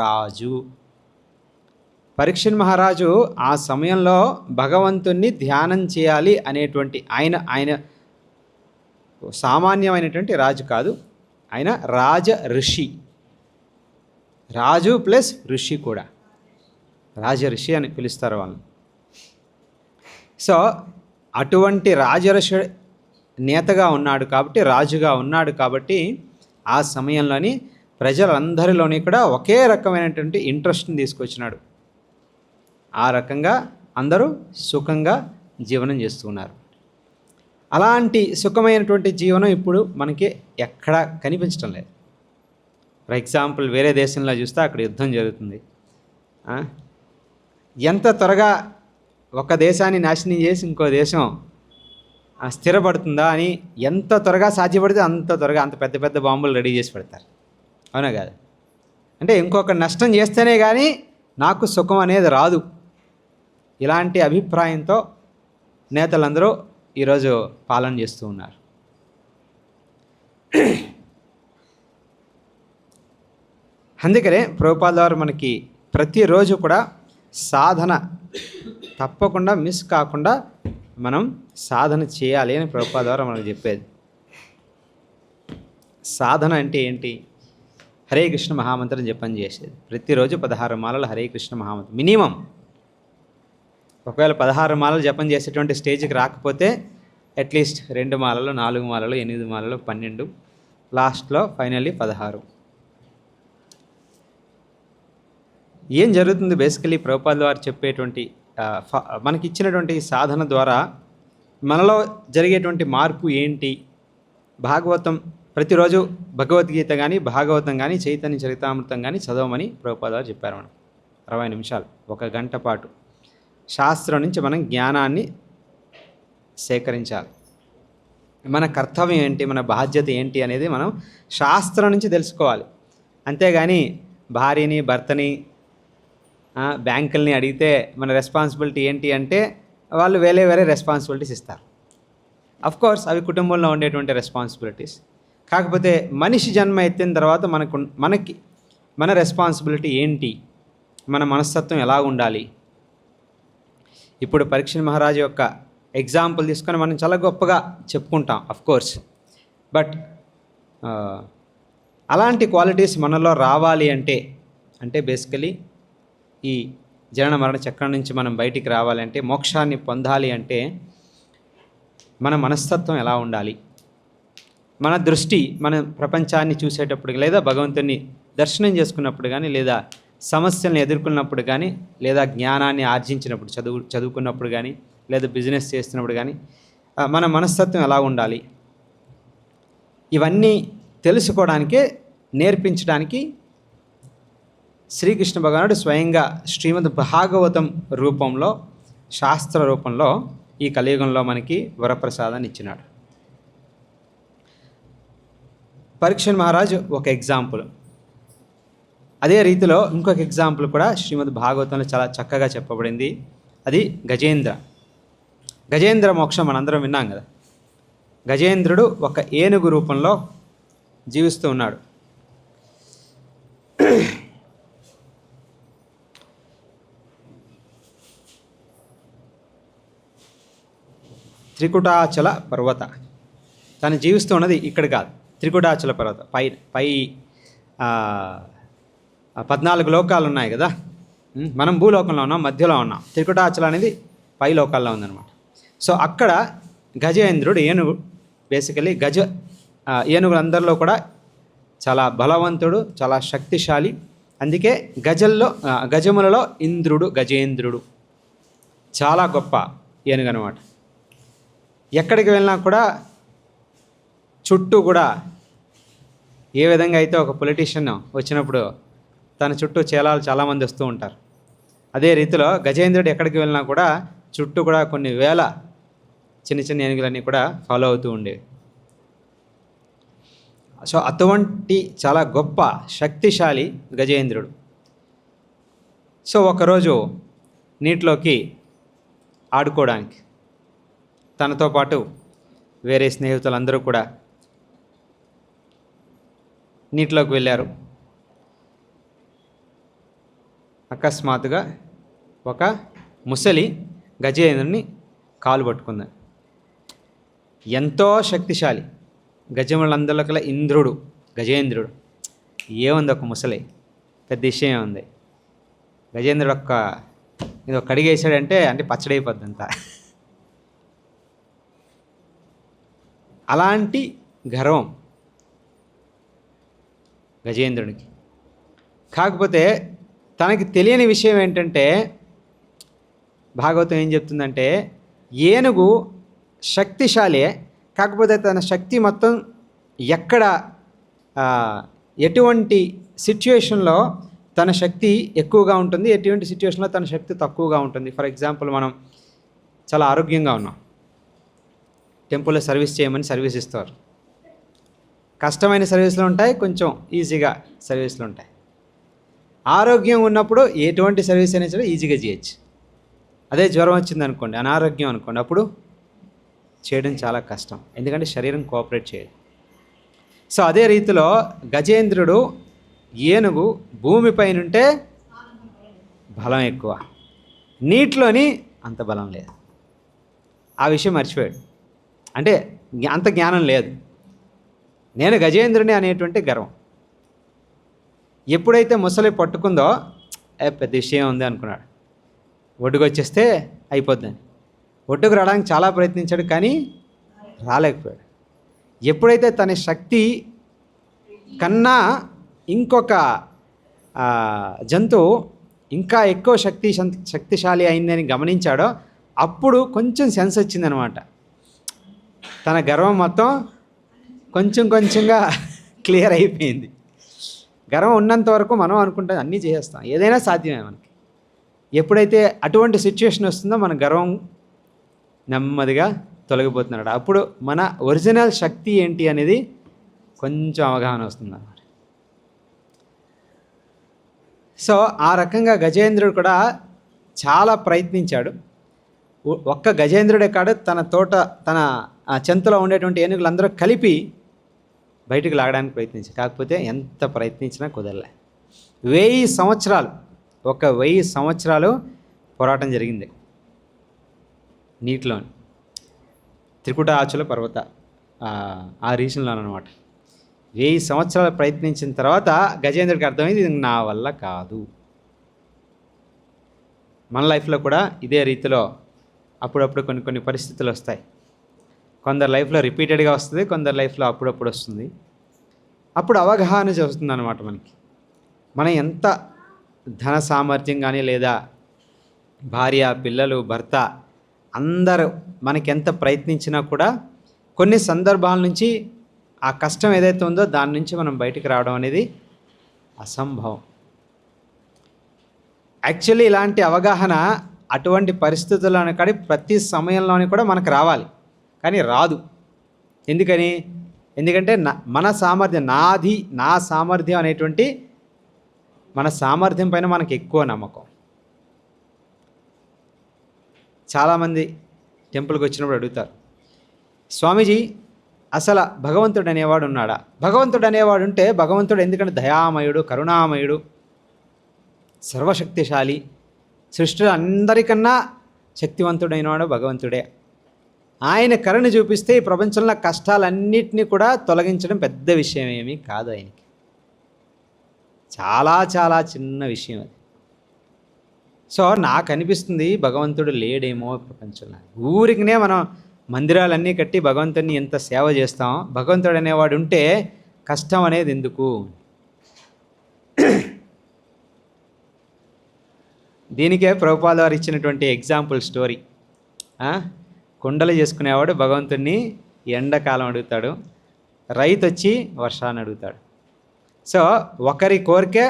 రాజు. పరీక్షిత్ మహారాజు ఆ సమయంలో భగవంతుణ్ణి ధ్యానం చేయాలి అనేటువంటి ఆయన సామాన్యమైనటువంటి రాజు కాదు, ఆయన రాజ ఋషి. రాజు ప్లస్ ఋషి కూడా, రాజ ఋషి అని పిలుస్తారు వాళ్ళని. సో అటువంటి రాజఋషి నేతగా ఉన్నాడు కాబట్టి, రాజుగా ఉన్నాడు కాబట్టి ఆ సమయంలోని ప్రజలందరిలోని కూడా ఒకే రకమైనటువంటి ఇంట్రెస్ట్ని తీసుకొచ్చినాడు. ఆ రకంగా అందరూ సుఖంగా జీవనం చేస్తున్నారు. అలాంటి సుఖమైనటువంటి జీవనం ఇప్పుడు మనకి ఎక్కడా కనిపించడం లేదు. ఫర్ ఎగ్జాంపుల్ వేరే దేశంలో చూస్తే అక్కడ యుద్ధం జరుగుతుంది. ఎంత త్వరగా ఒక దేశాన్ని నాశనం చేసి ఇంకో దేశం స్థిరపడుతుందా అని ఎంత త్వరగా సాధ్యపడితే అంత త్వరగా అంత పెద్ద పెద్ద బాంబులు రెడీ చేసి పెడతారు. అవునా కాదు? అంటే ఇంకొక నష్టం చేస్తేనే కానీ నాకు సుఖం అనేది రాదు. ఇలాంటి అభిప్రాయంతో నేతలందరూ ఈరోజు పాలన చేస్తూ ఉన్నారు. అందుకనే ప్రభుపాద వారు మనకి ప్రతిరోజు కూడా సాధన తప్పకుండా మిస్ కాకుండా మనం సాధన చేయాలి అని ప్రభుపాద వారు మనకు చెప్పేది. సాధన అంటే ఏంటి? హరే కృష్ణ మహామంత్రం జపం చేసేది. ప్రతిరోజు 16 మాలలు హరే కృష్ణ మహామంత్రం మినిమం. ఒకవేళ 16 మాలలు జపం చేసేటువంటి స్టేజ్కి రాకపోతే అట్లీస్ట్ 2 మాలలు, 4 మాలలు, 8 మాలలు, 12, లాస్ట్లో ఫైనల్లీ 16. ఏం జరుగుతుంది? బేసికలీ ప్రభుపాద వారు చెప్పేటువంటి మనకి ఇచ్చినటువంటి సాధన ద్వారా మనలో జరిగేటువంటి మార్పు ఏంటి? భాగవతం ప్రతిరోజు భగవద్గీత కానీ, భాగవతం కానీ, చైతన్య చరితామృతం కానీ చదవమని ప్రభుపాద వారు చెప్పారు. మనం 60 నిమిషాలు, 1 గంట పాటు శాస్త్రం నుంచి మనం జ్ఞానాన్ని సేకరించాలి. మన కర్తవ్యం ఏంటి, మన బాధ్యత ఏంటి అనేది మనం శాస్త్రం నుంచి తెలుసుకోవాలి. అంతేగాని భార్యని, భర్తని, బ్యాంకుల్ని అడిగితే మన రెస్పాన్సిబిలిటీ ఏంటి అంటే వాళ్ళు వేరే వేరే రెస్పాన్సిబిలిటీస్ ఇస్తారు. అఫ్కోర్స్ అవి కుటుంబంలో ఉండేటువంటి రెస్పాన్సిబిలిటీస్. కాకపోతే మనిషి జన్మ ఎత్తిన తర్వాత మనకి మన రెస్పాన్సిబిలిటీ ఏంటి, మన మనస్తత్వం ఎలా ఉండాలి? ఇప్పుడు పరీక్షిత్ మహారాజు యొక్క ఎగ్జాంపుల్ తీసుకొని మనం చాలా గొప్పగా చెప్పుకుంటాం అఫ్కోర్స్. బట్ అలాంటి క్వాలిటీస్ మనలో రావాలి అంటే బేసికలీ ఈ జనన మరణ చక్రం నుంచి మనం బయటికి రావాలంటే, మోక్షాన్ని పొందాలి అంటే మన మనస్తత్వం ఎలా ఉండాలి? మన దృష్టి మన ప్రపంచాన్ని చూసేటప్పుడు, లేదా భగవంతుని దర్శనం చేసుకున్నప్పుడు కానీ, లేదా సమస్యలను ఎదుర్కొన్నప్పుడు కానీ, లేదా జ్ఞానాన్ని ఆర్జించినప్పుడు, చదువుకున్నప్పుడు కానీ, లేదా బిజినెస్ చేస్తున్నప్పుడు కానీ మన మనస్తత్వం ఎలా ఉండాలి? ఇవన్నీ తెలుసుకోవడానికే, నేర్పించడానికి శ్రీకృష్ణ భగవానుడు స్వయంగా శ్రీమద్ భాగవతం రూపంలో, శాస్త్ర రూపంలో ఈ కలియుగంలో మనకి వరప్రసాదాన్ని ఇచ్చినాడు. పరీక్షిత్ మహారాజు ఒక ఎగ్జాంపుల్. అదే రీతిలో ఇంకొక ఎగ్జాంపుల్ కూడా శ్రీమద్ భాగవతంలో చాలా చక్కగా చెప్పబడింది. అది గజేంద్ర మోక్షం మనందరం విన్నాం కదా. గజేంద్రుడు ఒక ఏనుగు రూపంలో జీవిస్తూ ఉన్నాడు. త్రికుటాచల పర్వత తను జీవిస్తూ ఉన్నది ఇక్కడ కాదు, త్రికుటాచల పర్వత పై 14 లోకాలు ఉన్నాయి కదా. మనం భూలోకంలో ఉన్నాం, మధ్యలో ఉన్నాం. త్రికుటాచల అనేది పై లోకాల్లో ఉందన్నమాట. సో అక్కడ గజేంద్రుడు ఏనుగు బేసికలీ ఏనుగులందరిలో కూడా చాలా బలవంతుడు, చాలా శక్తిశాలి. అందుకే గజములలో ఇంద్రుడు గజేంద్రుడు, చాలా గొప్ప ఏనుగు అనమాట. ఎక్కడికి వెళ్ళినా కూడా చుట్టూ కూడా ఏ విధంగా అయితే ఒక పొలిటీషియన్ వచ్చినప్పుడు తన చుట్టూ చాలామంది వస్తూ ఉంటారు, అదే రీతిలో గజేంద్రుడు ఎక్కడికి వెళ్ళినా కూడా చుట్టూ కూడా కొన్ని వేల చిన్న చిన్న ఏనుగులన్నీ కూడా ఫాలో అవుతూ ఉండేవి. సో అటువంటి చాలా గొప్ప శక్తిశాలి గజేంద్రుడు. సో ఒకరోజు నీటిలోకి ఆడుకోవడానికి తనతో పాటు వేరే స్నేహితులందరూ కూడా నీటిలోకి వెళ్ళారు. అకస్మాత్తుగా ఒక ముసలి గజేంద్రుని కాలు పట్టుకుంది. ఎంతో శక్తిశాలి, గజములందరిలో కల ఇంద్రుడు గజేంద్రుడు. ఏముంది ఒక ముసలి, పెద్ద విషయం ఉంది. గజేంద్రుడు ఇది ఒక కడిగేసాడంటే అంటే పచ్చడైపోద్ది అంతా. అలాంటి గర్వం గజేంద్రునికి. కాకపోతే తనకి తెలియని విషయం ఏంటంటే, భాగవతం ఏం చెప్తుందంటే, ఏనుగు శక్తిశాలే, కాకపోతే తన శక్తి మొత్తం ఎక్కడ ఎటువంటి సిచ్యువేషన్లో తన శక్తి ఎక్కువగా ఉంటుంది, ఎటువంటి సిచ్యువేషన్లో తన శక్తి తక్కువగా ఉంటుంది. ఫర్ ఎగ్జాంపుల్, మనం చాలా ఆరోగ్యంగా ఉన్నాం, టెంపుల్లో సర్వీస్ చేయమని సర్వీస్ ఇస్తారు. కష్టమైన సర్వీసులు ఉంటాయి, కొంచెం ఈజీగా సర్వీసులు ఉంటాయి. ఆరోగ్యం ఉన్నప్పుడు ఎటువంటి సర్వీస్ అయినా సరే ఈజీగా చేయొచ్చు. అదే జ్వరం వచ్చింది అనుకోండి, అనారోగ్యం అనుకోండి, అప్పుడు చేయడం చాలా కష్టం, ఎందుకంటే శరీరం కోఆపరేట్ చేయదు. సో అదే రీతిలో గజేంద్రుడు ఏనుగు భూమిపైన ఉంటే బలం ఎక్కువ, నీటిలోని అంత బలం లేదు. ఆ విషయం మర్చిపోయాడు, అంటే అంత జ్ఞానం లేదు. నేను గజేంద్రుని అనేటువంటి గర్వం. ఎప్పుడైతే ముసలి పట్టుకుందో పెద్ద విషయం ఉంది అనుకున్నాడు, ఒడ్డుకు వచ్చేస్తే అయిపోద్దని. ఒడ్డుకు రావడానికి చాలా ప్రయత్నించాడు, కానీ రాలేకపోయాడు. ఎప్పుడైతే తన శక్తి కన్నా ఇంకొక జంతువు ఇంకా ఎక్కువ శక్తిశాలి అయిందని గమనించాడో అప్పుడు కొంచెం సెన్స్ వచ్చిందనమాట. తన గర్వం మొత్తం కొంచెంగా క్లియర్ అయిపోయింది. గర్వం ఉన్నంత వరకు మనం అనుకుంటాం అన్నీ చేసేస్తాం, ఏదైనా సాధ్యమే మనకి. ఎప్పుడైతే అటువంటి సిచ్యువేషన్ వస్తుందో మన గర్వం నెమ్మదిగా తొలగిపోతున్నాడు. అప్పుడు మన ఒరిజినల్ శక్తి ఏంటి అనేది కొంచెం అవగాహన వస్తుంది అన్నమాట. సో ఆ రకంగా గజేంద్రుడు కూడా చాలా ప్రయత్నించాడు. ఒక్క గజేంద్రుడే కాదు, తన చెంతలో ఉండేటువంటి ఏనుగులందరూ కలిపి బయటకు లాగడానికి ప్రయత్నించారు. కాకపోతే ఎంత ప్రయత్నించినా కుదరలే. 1000 సంవత్సరాలు 1000 సంవత్సరాలు పోరాటం జరిగింది నీటిలోని, త్రికుటాచల పర్వత ఆ రీజన్లోనమాట. 1000 సంవత్సరాలు ప్రయత్నించిన తర్వాత గజేంద్రుడికి అర్థమైంది, ఇది నా వల్ల కాదు. మన లైఫ్లో కూడా ఇదే రీతిలో అప్పుడప్పుడు కొన్ని పరిస్థితులు వస్తాయి. కొందరు లైఫ్లో రిపీటెడ్గా వస్తుంది, కొందరు లైఫ్లో అప్పుడప్పుడు వస్తుంది. అప్పుడు అవగాహన వస్తుంది అన్నమాట మనకి. మనం ఎంత ధన సామర్థ్యం కానీ, లేదా భార్య, పిల్లలు, భర్త అందరూ మనకి ఎంత ప్రయత్నించినా కూడా కొన్ని సందర్భాల నుంచి ఆ కష్టం ఏదైతే ఉందో దాని నుంచి మనం బయటికి రావడం అనేది అసంభవం. యాక్చువల్లీ ఇలాంటి అవగాహన అటువంటి పరిస్థితుల్లోనే కానీ ప్రతి సమయంలోనే కూడా మనకు రావాలి, కానీ రాదు. ఎందుకంటే మన సామర్థ్యం, నా సామర్థ్యం అనేటువంటి మన సామర్థ్యం పైన మనకు ఎక్కువ నమ్మకం. చాలామంది టెంపుల్కి వచ్చినప్పుడు అడుగుతారు, స్వామీజీ అసలు భగవంతుడు అనేవాడు ఉన్నాడా? భగవంతుడు అనేవాడు ఉంటే భగవంతుడు ఎందుకంటే దయామయుడు, కరుణామయుడు, సర్వశక్తిశాలి, సృష్టిలో అందరికన్నా శక్తివంతుడైనవాడు భగవంతుడే. ఆయన కరుణ చూపిస్తే ఈ ప్రపంచంలో కష్టాలన్నింటినీ కూడా తొలగించడం పెద్ద విషయం ఏమీ కాదు. ఆయనకి చాలా చాలా చిన్న విషయం అది. సో నాకు అనిపిస్తుంది భగవంతుడు లేడేమో ప్రపంచంలో. ఊరికినే మనం మందిరాలన్నీ కట్టి భగవంతుడిని ఎంత సేవ చేస్తాం, భగవంతుడు అనేవాడు ఉంటే కష్టం అనేది ఎందుకు? దీనికే ప్రభుపాద వారు ఇచ్చినటువంటి ఎగ్జాంపుల్ స్టోరీ. కుండలు చేసుకునేవాడు భగవంతుడిని ఎండాకాలం అడుగుతాడు, రైతు వచ్చి వర్షాన్ని అడుగుతాడు. సో ఒకరి కోరికే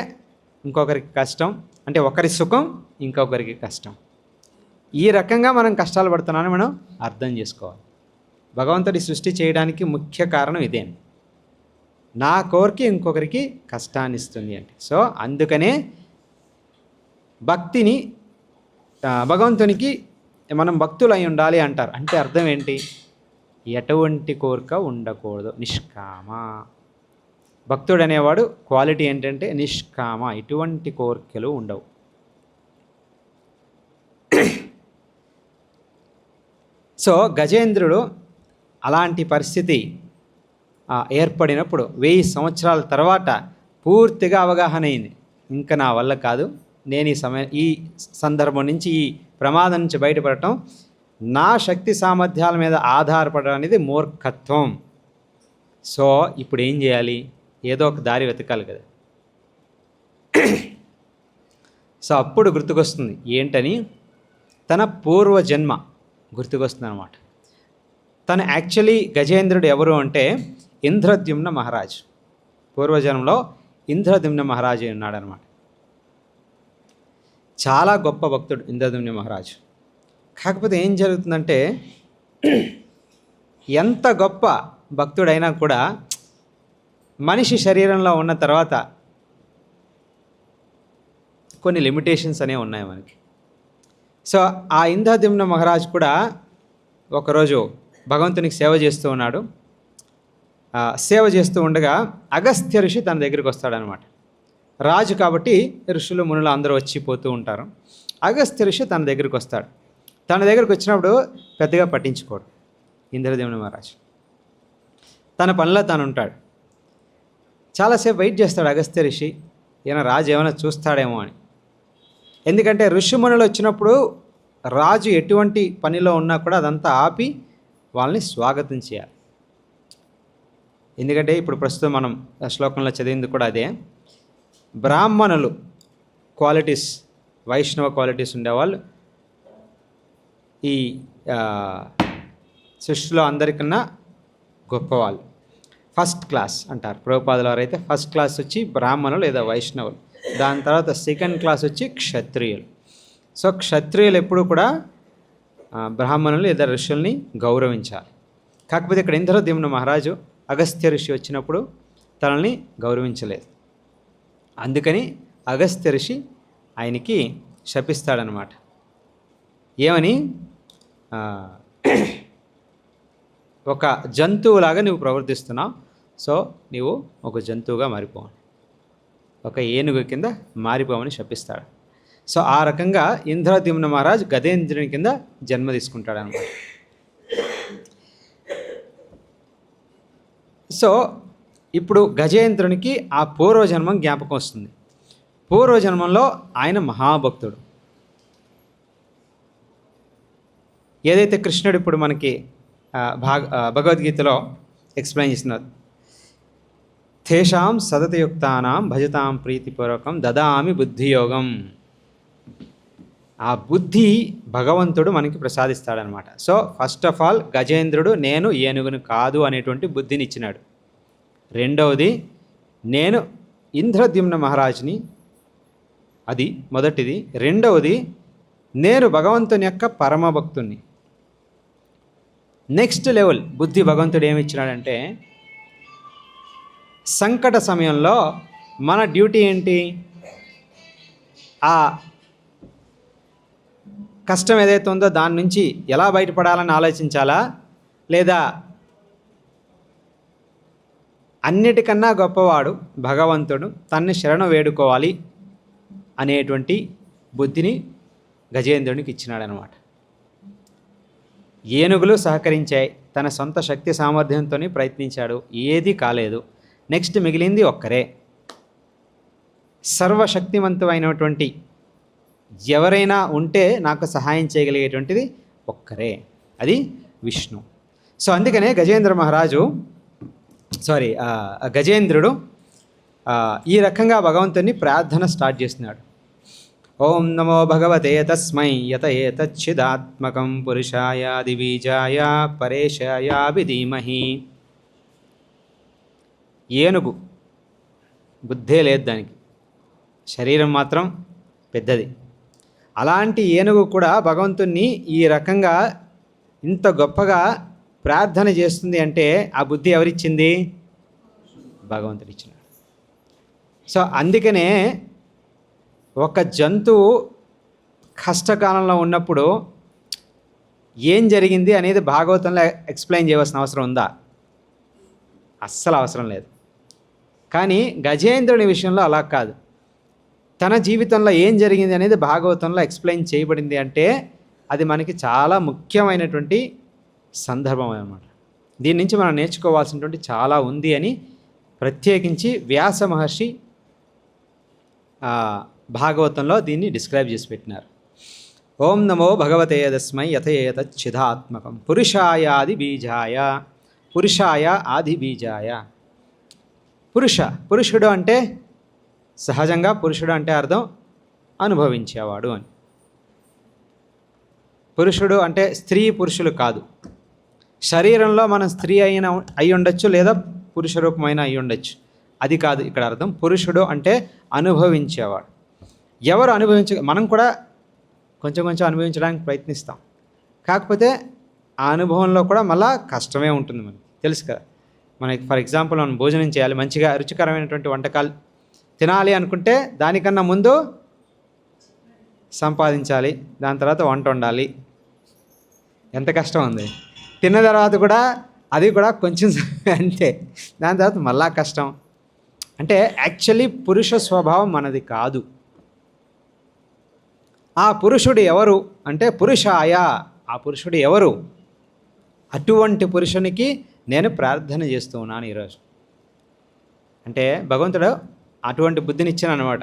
ఇంకొకరికి కష్టం, అంటే ఒకరి సుఖం ఇంకొకరికి కష్టం. ఈ రకంగా మనం కష్టాలు పడుతున్నామని మనం అర్థం చేసుకోవాలి. భగవంతుడి సృష్టి చేయడానికి ముఖ్య కారణం ఇదే, నా కోరిక ఇంకొకరికి కష్టాన్ని ఇస్తుంది అంటే. సో అందుకనే భక్తిని, భగవంతునికి మనం భక్తులు అయి ఉండాలి అంటారు. అంటే అర్థం ఏంటి? ఎటువంటి కోరిక ఉండకూడదు, నిష్కామ. భక్తుడు అనేవాడు క్వాలిటీ ఏంటంటే నిష్కామ, ఎటువంటి కోరికలు ఉండవు. సో గజేంద్రుడు అలాంటి పరిస్థితి ఏర్పడినప్పుడు 1000 సంవత్సరాల తర్వాత పూర్తిగా అవగాహన అయింది, ఇంకా నా వల్ల కాదు, నేను ఈ సందర్భం నుంచి, ఈ ప్రమాదం నుంచి బయటపడటం, నా శక్తి సామర్థ్యాల మీద ఆధారపడడం అనేది మూర్ఖత్వం. సో ఇప్పుడు ఏం చేయాలి? ఏదో ఒక దారి వెతకాలి కదా. సో అప్పుడు గుర్తుకొస్తుంది ఏంటని, తన పూర్వజన్మ గుర్తుకొస్తుంది అనమాట. తను యాక్చువల్లీ గజేంద్రుడు ఎవరు అంటే ఇంద్రద్యుమ్న మహారాజు. పూర్వజన్మలో ఇంద్రద్యుమ్న మహారాజు ఉన్నాడనమాట. చాలా గొప్ప భక్తుడు ఇంద్రద్యుమ్న మహారాజు. కాకపోతే ఏం జరుగుతుందంటే, ఎంత గొప్ప భక్తుడైనా కూడా మనిషి శరీరంలో ఉన్న తర్వాత కొన్ని లిమిటేషన్స్ అనేవి ఉన్నాయి మనకి. సో ఆ ఇంద్రద్యుమ్న మహారాజు కూడా ఒకరోజు భగవంతునికి సేవ చేస్తూ ఉన్నాడు. సేవ చేస్తూ ఉండగా అగస్త్య ఋషి తన దగ్గరికి వస్తాడనమాట. రాజు కాబట్టి ఋషులు మునులు అందరూ వచ్చిపోతూ ఉంటారు. అగస్త్య ఋషి తన దగ్గరికి వస్తాడు. తన దగ్గరికి వచ్చినప్పుడు పెద్దగా పట్టించుకోడు ఇంద్రద్యుమ్న మహారాజు. తన పనిలో తాను ఉంటాడు. చాలాసేపు వెయిట్ చేస్తాడు అగస్త్య ఋషి, ఈయన రాజు ఏమైనా చూస్తాడేమో అని. ఎందుకంటే ఋషిమునులు వచ్చినప్పుడు రాజు ఎటువంటి పనిలో ఉన్నా కూడా అదంతా ఆపి వాళ్ళని స్వాగతం చేయాలి. ఎందుకంటే ఇప్పుడు ప్రస్తుతం మనం శ్లోకంలో చదివింది కూడా అదే. బ్రాహ్మణులు క్వాలిటీస్, వైష్ణవ క్వాలిటీస్ ఉండేవాళ్ళు ఈ సృష్టిలో అందరికన్నా గొప్పవాళ్ళు, ఫస్ట్ క్లాస్ అంటారు. ప్రభుపాదుల వారు అయితే ఫస్ట్ క్లాస్ వచ్చి బ్రాహ్మణులు లేదా వైష్ణవులు, దాని తర్వాత సెకండ్ క్లాస్ వచ్చి క్షత్రియులు. సో క్షత్రియులు ఎప్పుడు కూడా బ్రాహ్మణులు లేదా ఋషుల్ని గౌరవించాలి. కాకపోతే ఇక్కడ ఇంద్రద్యుమ్న మహారాజు అగస్త్య ఋషి వచ్చినప్పుడు తనని గౌరవించలేదు. అందుకని అగస్త్య ఋషి ఆయనకి శపిస్తాడనమాట. ఏమని? ఒక జంతువులాగా నువ్వు ప్రవర్తిస్తున్నావు, సో నీవు ఒక జంతువుగా మారిపోవని, ఒక ఏనుగు కింద మారిపోవని శపిస్తాడు. సో ఆ రకంగా ఇంద్రద్యుమ్న మహారాజు గజేంద్రుని కింద జన్మ తీసుకుంటాడనమాట. సో ఇప్పుడు గజేంద్రునికి ఆ పూర్వజన్మం జ్ఞాపకం వస్తుంది. పూర్వజన్మంలో ఆయన మహాభక్తుడు. ఏదైతే కృష్ణుడు ఇప్పుడు మనకి భగవద్గీతలో ఎక్స్ప్లెయిన్ చేస్తున్నారు, తేషాం సతతయుక్తానాం భజతాం ప్రీతిపూర్వకం దదామి బుద్ధియోగం. ఆ బుద్ధి భగవంతుడు మనకి ప్రసాదిస్తాడనమాట. సో ఫస్ట్ ఆఫ్ ఆల్ గజేంద్రుడు నేను ఏనుగును కాదు అనేటువంటి బుద్ధిని ఇచ్చినాడు. రెండవది, నేను ఇంద్రద్యుమ్న మహారాజుని, అది మొదటిది. రెండవది, నేను భగవంతుని యొక్క పరమభక్తుణ్ణి. నెక్స్ట్ లెవెల్ బుద్ధి భగవంతుడు ఏమిచ్చినాడంటే, సంకట సమయంలో మన డ్యూటీ ఏంటి? ఆ కష్టం ఏదైతే ఉందో దాని నుంచి ఎలా బయటపడాలని ఆలోచించాలా, లేదా అన్నిటికన్నా గొప్పవాడు భగవంతుడు, తన్ని శరణు వేడుకోవాలి అనేటువంటి బుద్ధిని గజేంద్రునికి ఇచ్చినాడనమాట. ఏనుగులు సహకరించాయి, తన సొంత శక్తి సామర్థ్యంతో ప్రయత్నించాడు, ఏది కాలేదు. నెక్స్ట్ మిగిలింది ఒక్కరే, సర్వశక్తివంతమైనటువంటి ఎవరైనా ఉంటే నాకు సహాయం చేయగలిగేటువంటిది ఒక్కరే, అది విష్ణు. సో అందుకనే గజేంద్రుడు ఈ రకంగా భగవంతుని ప్రార్థన స్టార్ట్ చేస్తున్నాడు. ఓం నమో భగవతే తస్మై యత ఏతచ్చిదాత్మకం పురుషాయాది బీజాయ పరేశాయాభి ధీమహి. ఏనుగు బుద్ధే లేదు దానికి, శరీరం మాత్రం పెద్దది. అలాంటి ఏనుగు కూడా భగవంతుణ్ణి ఈ రకంగా ఇంత గొప్పగా ప్రార్థన చేస్తుంది అంటే ఆ బుద్ధి ఎవరిచ్చింది? భగవంతుడు ఇచ్చినాడు. సో అందుకనే ఒక జంతువు కష్టకాలంలో ఉన్నప్పుడు ఏం జరిగింది అనేది భాగవతంలో ఎక్స్ప్లెయిన్ చేయవలసిన అవసరం ఉందా? అస్సలు అవసరం లేదు. కానీ గజేంద్రుని విషయంలో అలా కాదు. తన జీవితంలో ఏం జరిగింది అనేది భాగవతంలో ఎక్స్ప్లెయిన్ చేయబడింది అంటే అది మనకి చాలా ముఖ్యమైనటువంటి సందర్భం అన్నమాట. దీని నుంచి మనం నేర్చుకోవాల్సినటువంటి చాలా ఉంది అని ప్రత్యేకించి వ్యాస మహర్షి భాగవతంలో దీన్ని డిస్క్రైబ్ చేసి పెట్టినారు. ఓం నమో భగవతే తస్మై యత ఏతచ్చిదాత్మకం పురుషాయాది బీజాయ. పురుషాయ ఆది బీజాయ. పురుషుడు అంటే సహజంగా పురుషుడు అంటే అర్థం అనుభవించేవాడు అని. పురుషుడు అంటే స్త్రీ పురుషులు కాదు. శరీరంలో మనం స్త్రీ అయి ఉండొచ్చు, లేదా పురుష రూపమైన అయి ఉండొచ్చు, అది కాదు ఇక్కడ అర్థం. పురుషుడు అంటే అనుభవించేవాడు. ఎవరు మనం కూడా కొంచెం కొంచెం అనుభవించడానికి ప్రయత్నిస్తాం. కాకపోతే ఆ అనుభవంలో కూడా మళ్ళా కష్టమే ఉంటుంది. మనకి తెలుసు కదా. మనకి ఫర్ ఎగ్జాంపుల్ మనం భోజనం చేయాలి, మంచిగా రుచికరమైనటువంటి వంటకాలు తినాలి అనుకుంటే దానికన్నా ముందు సంపాదించాలి, దాని తర్వాత వంట వండాలి. ఎంత కష్టం ఉంది. తిన్న తర్వాత కూడా అది కూడా కొంచెం అంతే, దాని తర్వాత మళ్ళా కష్టం. అంటే యాక్చువల్లీ పురుష స్వభావం మనది కాదు. ఆ పురుషుడు ఎవరు అంటే పురుషాయ. ఆ పురుషుడు ఎవరు? అటువంటి పురుషునికి నేను ప్రార్థన చేస్తూ ఉన్నాను ఈరోజు. అంటే భగవంతుడు అటువంటి బుద్ధిని ఇచ్చాను అనమాట.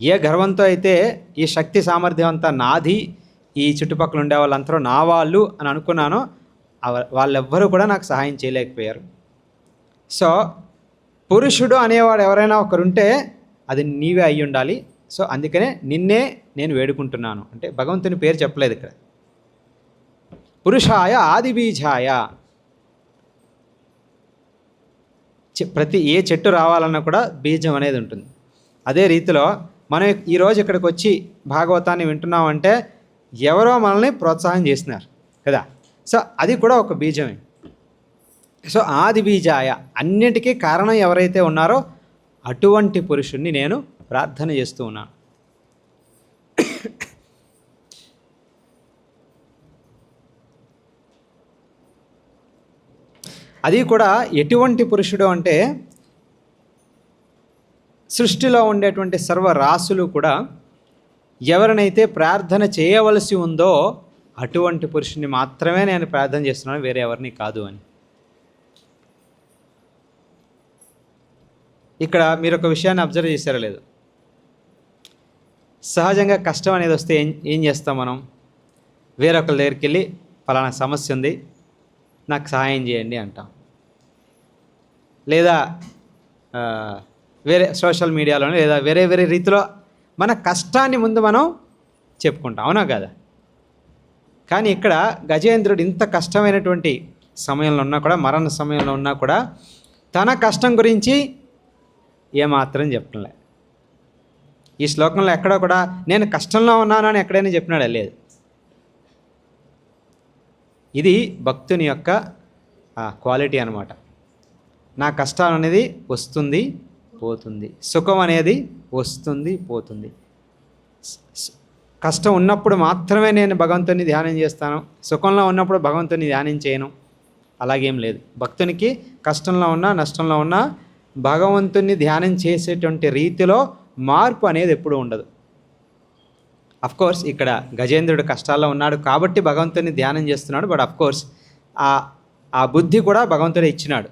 ఏ గర్వంతో అయితే ఈ శక్తి సామర్థ్యం అంతా నాది, ఈ చుట్టుపక్కల ఉండే వాళ్ళందరూ నా వాళ్ళు అని అనుకున్నానో వాళ్ళెవ్వరూ కూడా నాకు సహాయం చేయలేకపోయారు. సో పురుషుడు అనేవాడు ఎవరైనా ఒకరుంటే అది నీవే అయి ఉండాలి. సో అందుకనే నిన్నే నేను వేడుకుంటున్నాను. అంటే భగవంతుని పేరు చెప్పలేదు ఇక్కడ. పురుషాయ ఆది బీజాయ. ప్రతి ఏ చెట్టు రావాలన్నా కూడా బీజం అనేది ఉంటుంది. అదే రీతిలో మనం ఈరోజు ఇక్కడికి వచ్చి భాగవతాన్ని వింటున్నామంటే ఎవరో మనల్ని ప్రోత్సాహం చేసినారు కదా. సో అది కూడా ఒక బీజమే. సో ఆది బీజాయ, అన్నిటికీ కారణం ఎవరైతే ఉన్నారో అటువంటి పురుషుణ్ణి నేను ప్రార్థన చేస్తూ ఉన్నాను. అది కూడా ఎటువంటి పురుషుడు అంటే సృష్టిలో ఉండేటువంటి సర్వరాశులు కూడా ఎవరినైతే ప్రార్థన చేయవలసి ఉందో అటువంటి పురుషుని మాత్రమే నేను ప్రార్థన చేస్తున్నాను, వేరే ఎవరిని కాదు అని. ఇక్కడ మీరు ఒక విషయాన్ని అబ్జర్వ్ చేశారో లేదు, సహజంగా కష్టం అనేది వస్తే ఏం చేస్తాం మనం? వేరొకరి దగ్గరికి వెళ్ళి ఫలానా సమస్య ఉంది, నాకు సహాయం చేయండి అంటాం. లేదా వేరే సోషల్ మీడియాలోనే లేదా వేరే వేరే రీతిలో మన కష్టాన్ని ముందు మనం చెప్పుకుంటాం, అవునా కదా? కానీ ఇక్కడ గజేంద్రుడు ఇంత కష్టమైనటువంటి సమయంలో ఉన్నా కూడా, మరణ సమయంలో ఉన్నా కూడా తన కష్టం గురించి ఏమాత్రం చెప్పలే. ఈ శ్లోకంలో ఎక్కడో కూడా నేను కష్టంలో ఉన్నాను అని ఎక్కడైనా చెప్పినాడా? లేదు. ఇది భక్తుని యొక్క క్వాలిటీ అన్నమాట. నా కష్టం అనేది వస్తుంది పోతుంది, సుఖం అనేది వస్తుంది పోతుంది. కష్టం ఉన్నప్పుడు మాత్రమే నేను భగవంతుని ధ్యానం చేస్తాను, సుఖంలో ఉన్నప్పుడు భగవంతుని ధ్యానం చేయను, అలాగేం లేదు. భక్తునికి కష్టంలో ఉన్నా నష్టంలో ఉన్నా భగవంతుని ధ్యానం చేసేటువంటి రీతిలో మార్పు అనేది ఎప్పుడూ ఉండదు. అఫ్కోర్స్ ఇక్కడ గజేంద్రుడు కష్టాల్లో ఉన్నాడు కాబట్టి భగవంతుని ధ్యానం చేస్తున్నాడు. బట్ అఫ్కోర్స్ ఆ బుద్ధి కూడా భగవంతుడే ఇచ్చినాడు.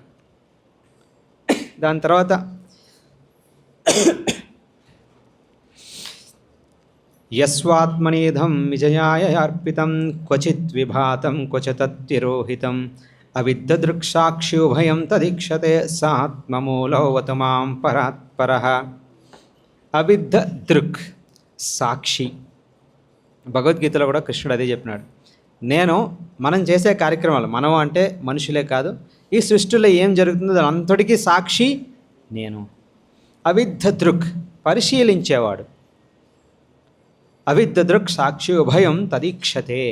దాని తర్వాత యస్వాత్మనేధం విజయాయ అర్పితం క్వచిత్ విభాతం క్వచ తత్తిరోహితం అవిద్దదృక్సాక్షిభయం తదీక్షతే సాత్మమూలవతు మాం పరాత్పరః. అవిద్ధ దృక్ సాక్షి. భగవద్గీతలో కూడా కృష్ణుడు అదే చెప్పినాడు. మనం చేసే కార్యక్రమాలు, మనం అంటే మనుషులే కాదు, ఈ సృష్టిలో ఏం జరుగుతుందో దాని అంతటికీ సాక్షి నేను. అవిద్ధ దృక్ పరిశీలించేవాడు. అవిద్ధ దృక్ సాక్షి ఉభయం తదీక్షతే.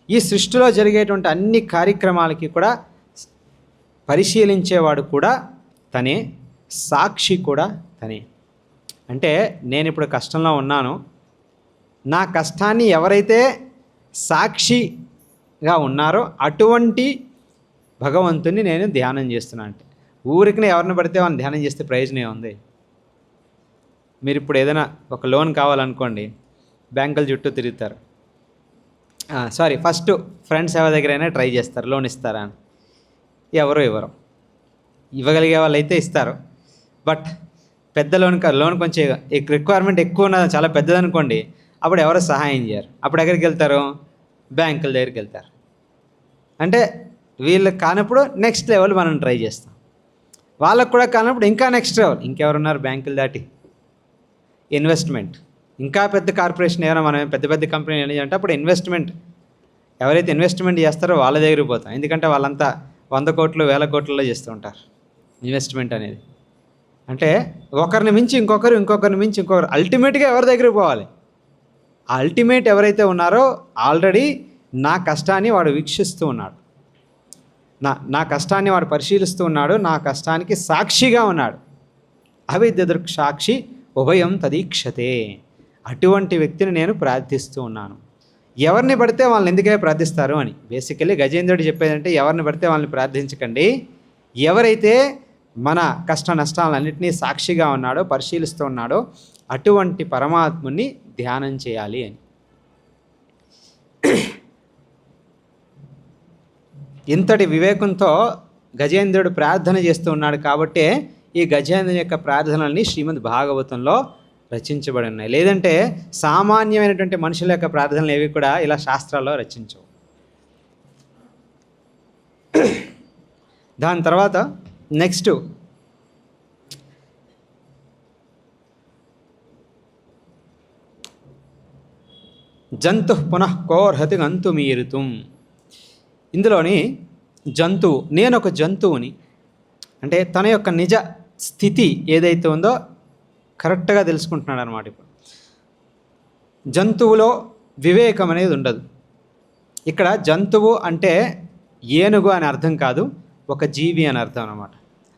ఈ సృష్టిలో జరిగేటువంటి అన్ని కార్యక్రమాలకి కూడా పరిశీలించేవాడు కూడా తనే, సాక్షి కూడా తనే. అంటే నేను ఇప్పుడు కష్టంలో ఉన్నాను, నా కష్టాన్ని ఎవరైతే సాక్షిగా ఉన్నారో అటువంటి భగవంతుని నేను ధ్యానం చేస్తున్నాను. అంటే ఊరికి ఎవరిని పడితే వాళ్ళని ధ్యానం చేస్తే ప్రయోజనం ఏముంది? మీరు ఇప్పుడు ఏదైనా ఒక లోన్ కావాలనుకోండి, బ్యాంకుల చుట్టూ తిరుగుతారు. ఫస్ట్ ఫ్రెండ్స్ ఎవరి దగ్గరైనా ట్రై చేస్తారు లోన్ ఇస్తారా అని. ఎవరు ఇవ్వగలిగే వాళ్ళు అయితే ఇస్తారు. బట్ పెద్ద లోన్ కొంచెం రిక్వైర్మెంట్ ఎక్కువ ఉన్నది, చాలా పెద్దదనుకోండి, అప్పుడు ఎవరు సహాయం చేయరు. అప్పుడు ఎక్కడికి వెళ్తారు? బ్యాంకుల దగ్గరికి వెళ్తారు. అంటే వీళ్ళకి కానప్పుడు నెక్స్ట్ లెవెల్ మనం ట్రై చేస్తాం. వాళ్ళకు కూడా కానప్పుడు ఇంకా నెక్స్ట్ లెవెల్. ఇంకెవరున్నారు బ్యాంకులు దాటి? ఇన్వెస్ట్మెంట్. ఇంకా పెద్ద కార్పొరేషన్ ఏమైనా, మనం పెద్ద పెద్ద కంపెనీ అంటే అప్పుడు ఇన్వెస్ట్మెంట్, ఎవరైతే ఇన్వెస్ట్మెంట్ చేస్తారో వాళ్ళ దగ్గరికి పోతాం. ఎందుకంటే వాళ్ళంతా 100 కోట్లు 1000 కోట్లలో చేస్తూ ఉంటారు ఇన్వెస్ట్మెంట్ అనేది. అంటే ఒకరిని మించి ఇంకొకరిని మించి ఇంకొకరు, అల్టిమేట్గా ఎవరి దగ్గరికి పోవాలి? ఆ అల్టిమేట్ ఎవరైతే ఉన్నారో ఆల్రెడీ నా కష్టాన్ని వాడు వీక్షిస్తూ ఉన్నాడు, నా కష్టాన్ని వాడు పరిశీలిస్తూ ఉన్నాడు, నా కష్టానికి సాక్షిగా ఉన్నాడు. అవిద్యదృక్ సాక్షి ఉభయం తదీక్షతే. అటువంటి వ్యక్తిని నేను ప్రార్థిస్తూ ఉన్నాను. ఎవరిని పడితే వాళ్ళని ఎందుకే ప్రార్థిస్తారు అని బేసికల్లీ గజేంద్రుడు చెప్పేదంటే, ఎవరిని పడితే వాళ్ళని ప్రార్థించకండి, ఎవరైతే మన కష్ట నష్టాలన్నింటినీ సాక్షిగా ఉన్నాడో, పరిశీలిస్తూ ఉన్నాడో అటువంటి పరమాత్ముని ధ్యానం చేయాలి అని. ఇంతటి వివేకంతో గజేంద్రుడు ప్రార్థన చేస్తూ ఉన్నాడు కాబట్టే ఈ గజేంద్రుని యొక్క ప్రార్థనల్ని శ్రీమద్ భాగవతంలో రచించబడి ఉన్నాయి. లేదంటే సామాన్యమైనటువంటి మనుషుల యొక్క ప్రార్థనలు ఏవి కూడా ఇలా శాస్త్రాల్లో రచించవు. దాని తర్వాత నెక్స్ట్ జంతు పునః కోర్హతి గంతుమీరుతుం. ఇందులోని జంతువు, నేను ఒక జంతువుని, అంటే తన యొక్క నిజ స్థితి ఏదైతే ఉందో కరెక్ట్గా తెలుసుకుంటున్నాడు అనమాట. ఇప్పుడు జంతువులో వివేకం అనేది ఉండదు. ఇక్కడ జంతువు అంటే ఏనుగు అని అర్థం కాదు, ఒక జీవి అని అర్థం అనమాట.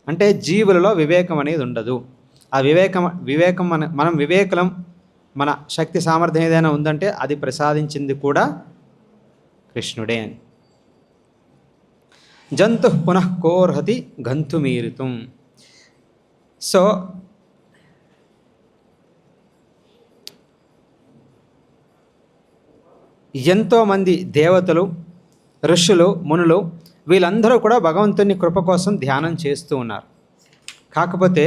అంటే జీవులలో వివేకం అనేది ఉండదు. ఆ వివేకం మనం వివేకలం, మన శక్తి సామర్థ్యం ఏదైనా ఉందంటే అది ప్రసాదించింది కూడా కృష్ణుడే అని. జంతు పునః కోర్హతి గంతుమీరుతుం. సో ఎంతోమంది దేవతలు, ఋషులు, మునులు వీళ్ళందరూ కూడా భగవంతుని కృప కోసం ధ్యానం చేస్తూ ఉన్నారు. కాకపోతే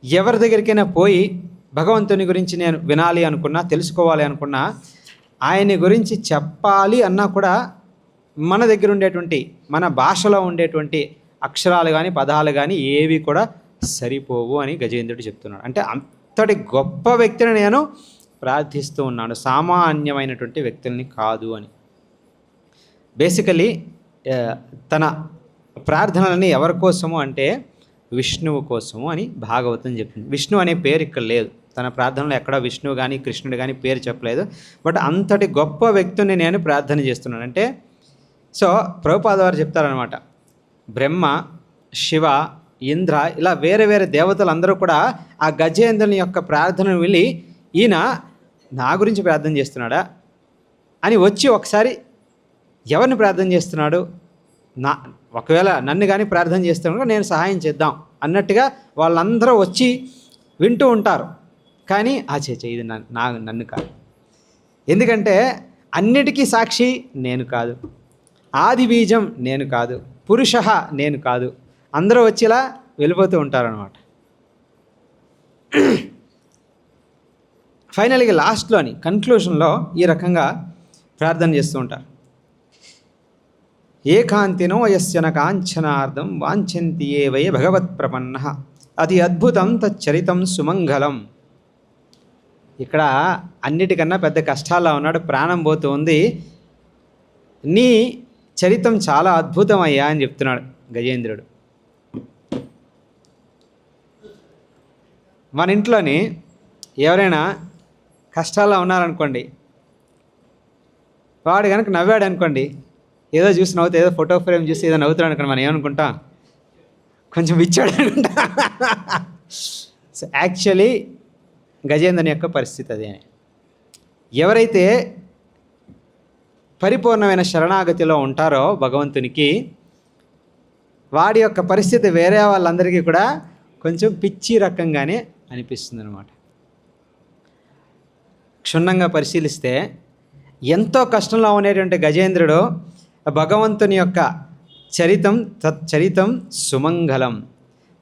ఎవరి దగ్గరికైనా పోయి భగవంతుని గురించి నేను వినాలి అనుకున్నా, తెలుసుకోవాలి అనుకున్నా, ఆయన్ని గురించి చెప్పాలి అన్నా కూడా మన దగ్గర ఉండేటువంటి, మన భాషలో ఉండేటువంటి అక్షరాలు కానీ పదాలు కానీ ఏవి కూడా సరిపోవు అని గజేంద్రుడు చెప్తున్నాడు. అంటే అంతటి గొప్ప వ్యక్తిని నేను ప్రార్థిస్తూ ఉన్నాను, సామాన్యమైనటువంటి వ్యక్తుల్ని కాదు అని. బేసికలీ తన ప్రార్థనలని ఎవరి కోసము అంటే విష్ణువు కోసము అని భాగవతం చెప్తుంది. విష్ణు అనే పేరు ఇక్కడ లేదు, తన ప్రార్థనలో ఎక్కడ విష్ణువు కానీ కృష్ణుడు కానీ పేరు చెప్పలేదు. బట్ అంతటి గొప్ప వ్యక్తిని నేను ప్రార్థన చేస్తున్నాను అంటే, సో ప్రభుపాద వారు చెప్తారనమాట, బ్రహ్మ, శివ, ఇంద్ర ఇలా వేరే వేరే దేవతలు అందరూ కూడా ఆ గజేంద్రుని యొక్క ప్రార్థనను వెళ్ళి ఈయన నా గురించి ప్రార్థన చేస్తున్నాడా అని వచ్చి ఒకసారి ఎవరిని ప్రార్థన చేస్తున్నాడు, ఒకవేళ నన్ను కానీ ప్రార్థన చేస్తున్నాడు నేను సహాయం చేద్దాం అన్నట్టుగా వాళ్ళందరూ వచ్చి వింటూ ఉంటారు. కానీ ఇది నన్ను కాదు, ఎందుకంటే అన్నిటికీ సాక్షి నేను కాదు, ఆది బీజం నేను కాదు, పురుష నేను కాదు, అందరూ వచ్చేలా వెళ్ళిపోతూ ఉంటారనమాట. ఫైనల్గా లాస్ట్లోని కన్క్లూషన్లో ఈ రకంగా ప్రార్థన చేస్తూ ఉంటారు. ఏకాంతినో యస్యన కాంచనార్థం వాంఛంతి ఏ వై భగవత్ ప్రపన్న అతి అద్భుతం తచ్చరితం సుమంగళం. ఇక్కడ అన్నిటికన్నా పెద్ద కష్టాల్లో ఉన్నాడు, ప్రాణం పోతూ ఉంది. నీ చరితం చాలా అద్భుతమయ్యా అని చెప్తున్నాడు గజేంద్రుడు. మన ఇంట్లోని ఎవరైనా కష్టాల్లో ఉన్నారనుకోండి, వాడు కనుక నవ్వాడు అనుకోండి, ఏదో చూసి నవ్వుతా, ఏదో ఫోటో ఫ్రేమ్ చూసి ఏదో నవ్వుతున్నాడు అనుకోండి, మనం ఏమనుకుంటాం, కొంచెం ఇచ్చాడు అనుకుంటా. సో యాక్చువల్లీ గజేంద్రుని యొక్క పరిస్థితి అదే. ఎవరైతే పరిపూర్ణమైన శరణాగతిలో ఉంటారో భగవంతునికి, వాడి యొక్క పరిస్థితి వేరే వాళ్ళందరికీ కూడా కొంచెం పిచ్చి రకంగానే అనిపిస్తుంది అనమాట. క్షుణ్ణంగా పరిశీలిస్తే ఎంతో కష్టంలో ఉండేటువంటి గజేంద్రుడు భగవంతుని యొక్క చరితం సుమంగళం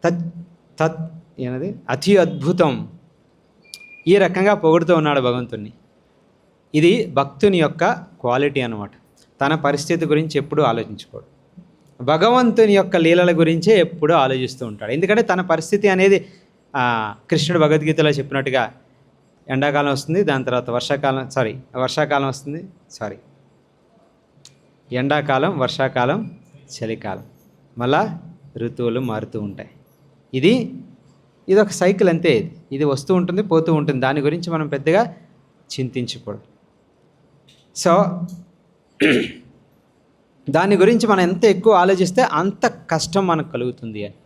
తత్ ఏనది అతి అద్భుతం, ఈ రకంగా పొగుడుతూ ఉన్నాడు భగవంతుణ్ణి. ఇది భక్తుని యొక్క క్వాలిటీ అన్నమాట. తన పరిస్థితి గురించి ఎప్పుడూ ఆలోచించుకోడు, భగవంతుని యొక్క లీలల గురించే ఎప్పుడూ ఆలోచిస్తూ ఉంటాడు. ఎందుకంటే తన పరిస్థితి అనేది కృష్ణుడు భగవద్గీతలో చెప్పినట్టుగా ఎండాకాలం వస్తుంది, దాని తర్వాత వర్షాకాలం వస్తుంది, ఎండాకాలం, వర్షాకాలం, చలికాలం, మళ్ళా ఋతువులు మారుతూ ఉంటాయి. ఇది ఒక సైకిల్ అంతే. ఇది వస్తూ ఉంటుంది, పోతూ ఉంటుంది. దాని గురించి మనం పెద్దగా చింతించకూడదు. సో దాని గురించి మనం ఎంత ఎక్కువ ఆలోచిస్తే అంత కష్టం మనకు కలుగుతుంది అని.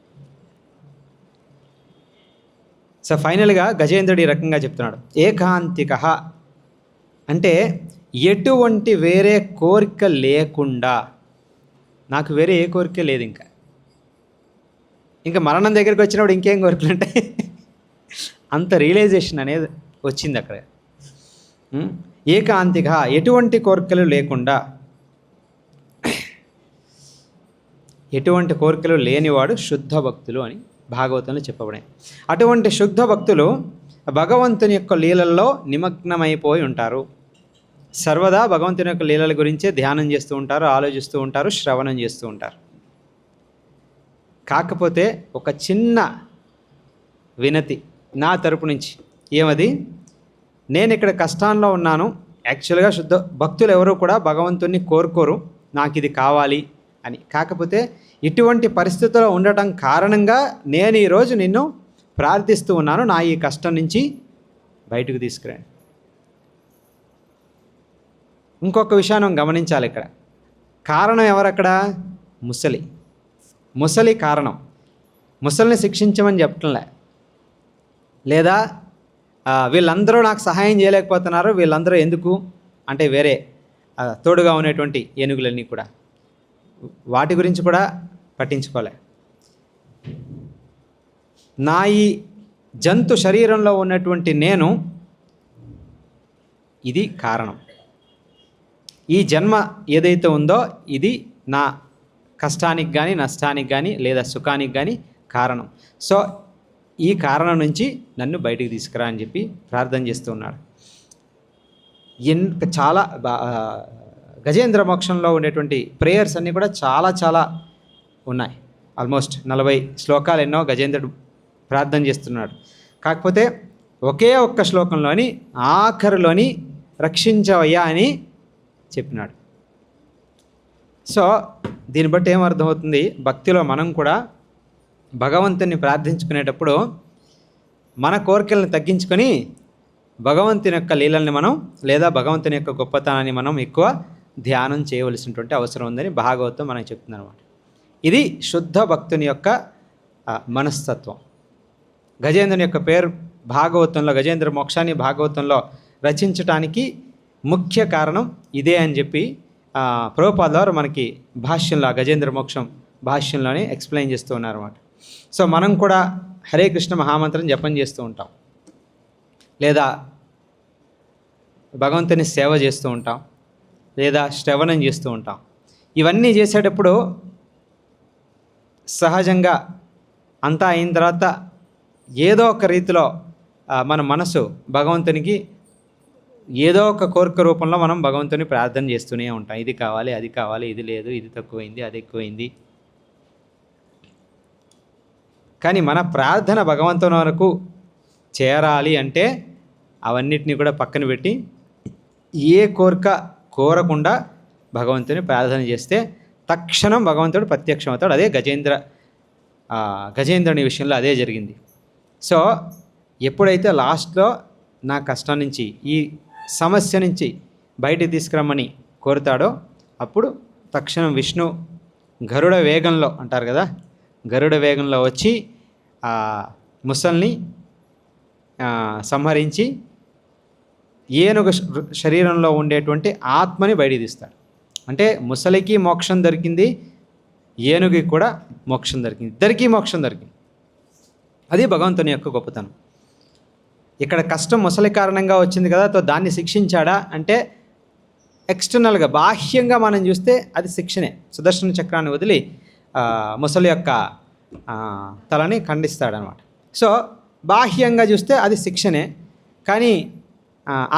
సో ఫైనల్గా గజేంద్రుడు ఈ రకంగా చెప్తున్నాడు. ఏకాంతిక అంటే ఎటువంటి వేరే కోరిక లేకుండా, నాకు వేరే ఏ కోరిక లేదు, ఇంకా మరణం దగ్గరికి వచ్చినప్పుడు ఇంకేం కోరికలు ఉంటాయి, అంత రియలైజేషన్ అనేది వచ్చింది అక్కడ. ఏకాంతిక ఎటువంటి కోరికలు లేకుండా, ఎటువంటి కోరికలు లేనివాడు శుద్ధ భక్తులు అని భాగవతంలో చెప్పబడే. అటువంటి శుద్ధ భక్తులు భగవంతుని యొక్క లీలల్లో నిమగ్నమైపోయి ఉంటారు. సర్వదా భగవంతుని యొక్క లీలల గురించే ధ్యానం చేస్తూ ఉంటారు, ఆలోచిస్తూ ఉంటారు, శ్రవణం చేస్తూ ఉంటారు. కాకపోతే ఒక చిన్న వినతి నా తరపు నుంచి, ఏమది, నేను ఇక్కడ కష్టాల్లో ఉన్నాను. యాక్చువల్గా శుద్ధ భక్తులు ఎవరు కూడా భగవంతుని కోరుకోరు నాకు ఇది కావాలి అని. కాకపోతే ఇటువంటి పరిస్థితుల్లో ఉండటం కారణంగా నేను ఈరోజు నిన్ను ప్రార్థిస్తూ ఉన్నాను, నా ఈ కష్టం నుంచి బయటకు తీసుకురండి. ఇంకొక విషయాన్ని గమనించాలి ఇక్కడ. కారణం ఎవరక్కడ? ముసలి కారణం. ముసలిని శిక్షించమని చెప్పట్లే, లేదా వీళ్ళందరూ నాకు సహాయం చేయలేకపోతున్నారు, వీళ్ళందరూ ఎందుకు అంటే వేరే తోడుగా ఉన్నటువంటి ఏనుగులన్నీ కూడా వాటి గురించి కూడా పట్టించుకోలే. నా ఈ జంతు శరీరంలో ఉన్నటువంటి నేను, ఇది కారణం. ఈ జన్మ ఏదైతే ఉందో ఇది నా కష్టానికి కానీ, నష్టానికి కానీ, లేదా సుఖానికి కానీ కారణం. సో ఈ కారణం నుంచి నన్ను బయటికి తీసుకురా అని చెప్పి ప్రార్థన చేస్తూ ఉన్నాడు. చాలా గజేంద్ర మోక్షంలో ఉండేటువంటి ప్రేయర్స్ అన్నీ కూడా చాలా ఉన్నాయి. ఆల్మోస్ట్ 40 శ్లోకాలు ఎన్నో గజేంద్రుడు ప్రార్థన చేస్తున్నాడు. కాకపోతే ఒకే ఒక్క శ్లోకంలోని ఆఖరిలోని రక్షించవయ్యా అని చెప్పినాడు. సో దీన్ని బట్టి ఏమర్థమవుతుంది, భక్తిలో మనం కూడా భగవంతుని ప్రార్థించుకునేటప్పుడు మన కోరికలను తగ్గించుకొని భగవంతుని యొక్క లీలల్ని మనం, లేదా భగవంతుని యొక్క గొప్పతనాన్ని మనం ఎక్కువ ధ్యానం చేయవలసినటువంటి అవసరం ఉందని భాగవతం మనకు చెప్తుంది అనమాట. ఇది శుద్ధ భక్తుని యొక్క మనస్తత్వం. గజేంద్రుని యొక్క పేరు భాగవతంలో, గజేంద్ర మోక్షాన్ని భాగవతంలో రచించటానికి ముఖ్య కారణం ఇదే అని చెప్పి ప్రభుపాద వారు మనకి భాష్యంలో, గజేంద్ర మోక్షం భాష్యంలోనే ఎక్స్ప్లెయిన్ చేస్తూ ఉన్నారన్నమాట. సో మనం కూడా హరే కృష్ణ మహామంత్రం జపం చేస్తూ ఉంటాం, లేదా భగవంతుని సేవ చేస్తూ ఉంటాం, లేదా శ్రవణం చేస్తూ ఉంటాం. ఇవన్నీ చేసేటప్పుడు సహజంగా అంతా అయిన తర్వాత ఏదో ఒక రీతిలో మన మనసు భగవంతునికి ఏదో ఒక కోరిక రూపంలో మనం భగవంతుని ప్రార్థన చేస్తూనే ఉంటాం. ఇది కావాలి, అది కావాలి, ఇది లేదు, ఇది తక్కువైంది, అది ఎక్కువైంది. కానీ మన ప్రార్థన భగవంతుని వరకు చేరాలి అంటే అవన్నిటిని కూడా పక్కన పెట్టి ఏ కోరిక కోరకుండా భగవంతుని ప్రార్థన చేస్తే తక్షణం భగవంతుడు ప్రత్యక్షం అవుతాడు. అదే గజేంద్రుని విషయంలో అదే జరిగింది. సో ఎప్పుడైతే లాస్ట్లో నా కష్టం నుంచి, ఈ సమస్య నుంచి బయటికి తీసుకురమ్మని కోరుతాడో అప్పుడు తక్షణం విష్ణు గరుడ వేగంలో అంటారు కదా, గరుడ వేగంలో వచ్చి ఆ ముసల్ని సంహరించి ఏనుగు శరీరంలో ఉండేటువంటి ఆత్మని బయటికి తీస్తాడు. అంటే ముసలికి మోక్షం దొరికింది, ఏనుగుకి కూడా మోక్షం దొరికింది, ఇద్దరికీ మోక్షం దొరికింది. అది భగవంతుని యొక్క గొప్పతనం. ఇక్కడ కష్టం ముసలి కారణంగా వచ్చింది కదా, దాన్ని శిక్షించాడా అంటే ఎక్స్టర్నల్గా బాహ్యంగా మనం చూస్తే అది శిక్షనే. సుదర్శన చక్రాన్ని వదిలి ముసలి యొక్క తలని ఖండిస్తాడనమాట. సో బాహ్యంగా చూస్తే అది శిక్షనే, కానీ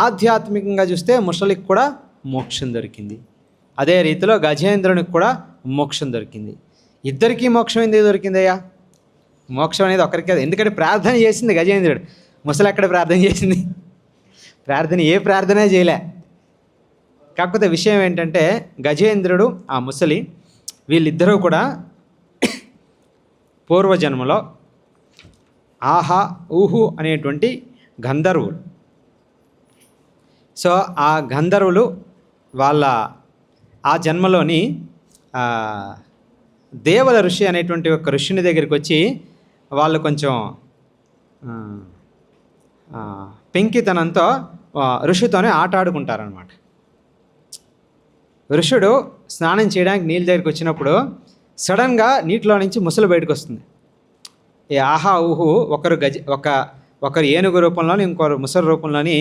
ఆధ్యాత్మికంగా చూస్తే ముసలికి కూడా మోక్షం దొరికింది. అదే రీతిలో గజేంద్రునికి కూడా మోక్షం దొరికింది. ఇద్దరికీ మోక్షం ఎందుకు దొరికిందయ్యా? మోక్షం అనేది ఒకరికి, ఎందుకంటే ప్రార్థన చేసింది గజేంద్రుడు. ముసలి ఎక్కడ ప్రార్థన చేసింది? ఏ ప్రార్థన చేయలే. కాకపోతే విషయం ఏంటంటే గజేంద్రుడు, ఆ ముసలి, వీళ్ళిద్దరూ కూడా పూర్వజన్మలో ఆహా ఊహు అనేటువంటి గంధర్వులు. సో ఆ గంధర్వులు వాళ్ళ ఆ జన్మలోని దేవల ఋషి అనేటువంటి ఒక ఋషిని దగ్గరికి వచ్చి వాళ్ళు కొంచెం పెంకితనంతో ఋషితోనే ఆట ఆడుకుంటారనమాట. ఋషుడు స్నానం చేయడానికి నీళ్ళ దగ్గరికి వచ్చినప్పుడు సడన్గా నీటిలో నుంచి ముసలి బయటకు వస్తుంది. ఈ ఆహా ఊహు ఒకరు ఏనుగు రూపంలోని, ఇంకొకరు ముసలి రూపంలోని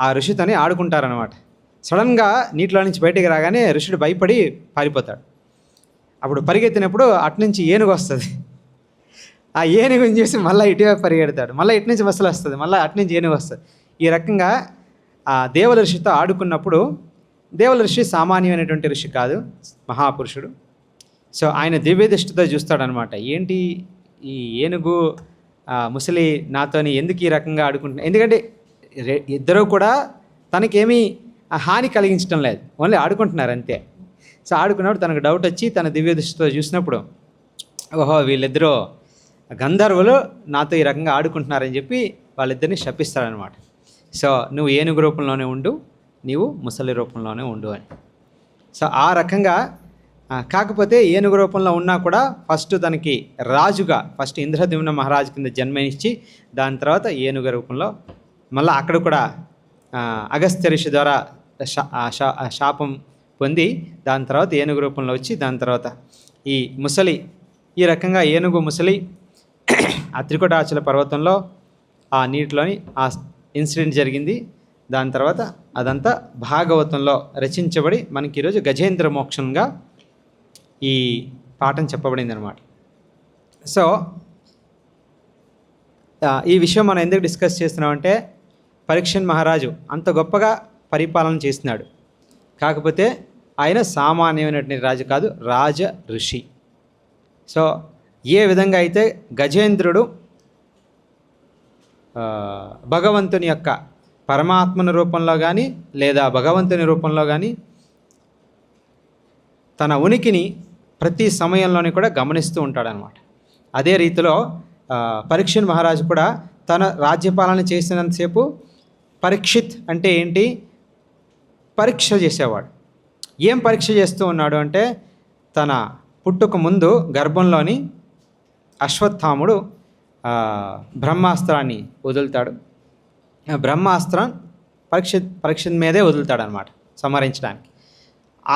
ఆ ఋషితోని ఆడుకుంటారనమాట. సడన్గా నీటిలో నుంచి బయటికి రాగానే ఋషుడు భయపడి పారిపోతాడు. అప్పుడు పరిగెత్తినప్పుడు అటునుంచి ఏనుగు వస్తుంది. ఆ ఏనుగుని చూసి మళ్ళీ ఇటువైపు పరిగెడతాడు. మళ్ళీ ఇటు నుంచి ముసలి వస్తుంది, మళ్ళీ అటు నుంచి ఏనుగు వస్తుంది. ఈ రకంగా ఆ దేవల ఋషితో ఆడుకున్నప్పుడు, దేవల ఋషి సామాన్యమైనటువంటి ఋషి కాదు, మహాపురుషుడు. సో ఆయన దివ్య దృష్టితో చూస్తాడనమాట. ఏంటి ఈ ఏనుగు ముసలి నాతోని ఎందుకు ఈ రకంగా ఆడుకుంటున్నా? ఎందుకంటే ఇద్దరూ కూడా తనకేమీ హాని కలిగించడం లేదు, ఓన్లీ ఆడుకుంటున్నారు అంతే. సో ఆడుకున్నప్పుడు తనకు డౌట్ వచ్చి తన దివ్య దృష్టితో చూసినప్పుడు, ఓహో వీళ్ళిద్దరూ గంధర్వులు నాతో ఈ రకంగా ఆడుకుంటున్నారని చెప్పి వాళ్ళిద్దరిని శపిస్తాడనమాట. సో నువ్వు ఏనుగు రూపంలోనే ఉండు, నీవు ముసలి రూపంలోనే ఉండు అని. సో ఆ రకంగా, కాకపోతే ఏనుగు రూపంలో ఉన్నా కూడా ఫస్ట్ తనకి రాజుగా, ఫస్ట్ ఇంద్రద్యుమ్న మహారాజు కింద జన్మనిచ్చి దాని తర్వాత ఏనుగు రూపంలో మళ్ళీ అక్కడ కూడా అగస్త్య ఋషి ద్వారా శాపం పొంది దాని తర్వాత ఏనుగు రూపంలో వచ్చి దాని తర్వాత ఈ ముసలి, ఈ రకంగా ఏనుగు ముసలి ఆ త్రికుటాచల పర్వతంలో ఆ నీటిలోని ఆ ఇన్సిడెంట్ జరిగింది. దాని తర్వాత అదంతా భాగవతంలో రచించబడి మనకి ఈరోజు గజేంద్ర మోక్షంగా ఈ పాఠం చెప్పబడింది అనమాట. సో ఈ విషయం మనం ఎందుకు డిస్కస్ చేస్తున్నామంటే, పరీక్షణ్ మహారాజు అంత గొప్పగా పరిపాలన చేస్తున్నాడు, కాకపోతే ఆయన సామాన్యమైనటువంటి రాజు కాదు, రాజ ఋషి. సో ఏ విధంగా అయితే గజేంద్రుడు భగవంతుని యొక్క పరమాత్మని రూపంలో కానీ లేదా భగవంతుని రూపంలో కానీ తన ఉనికిని ప్రతి సమయంలోని కూడా గమనిస్తూ ఉంటాడనమాట. అదే రీతిలో పరీక్షణ్ మహారాజు కూడా తన రాజ్యపాలన చేసినంతసేపు పరీక్షిత్ అంటే ఏంటి, పరీక్ష చేసేవాడు. ఏం పరీక్ష చేస్తూ ఉన్నాడు అంటే, తన పుట్టుక ముందు గర్భంలోని అశ్వత్థాముడు బ్రహ్మాస్త్రాన్ని వదులుతాడు. బ్రహ్మాస్త్రం పరీక్షిత్ మీదే వదులుతాడనమాట సంహరించడానికి.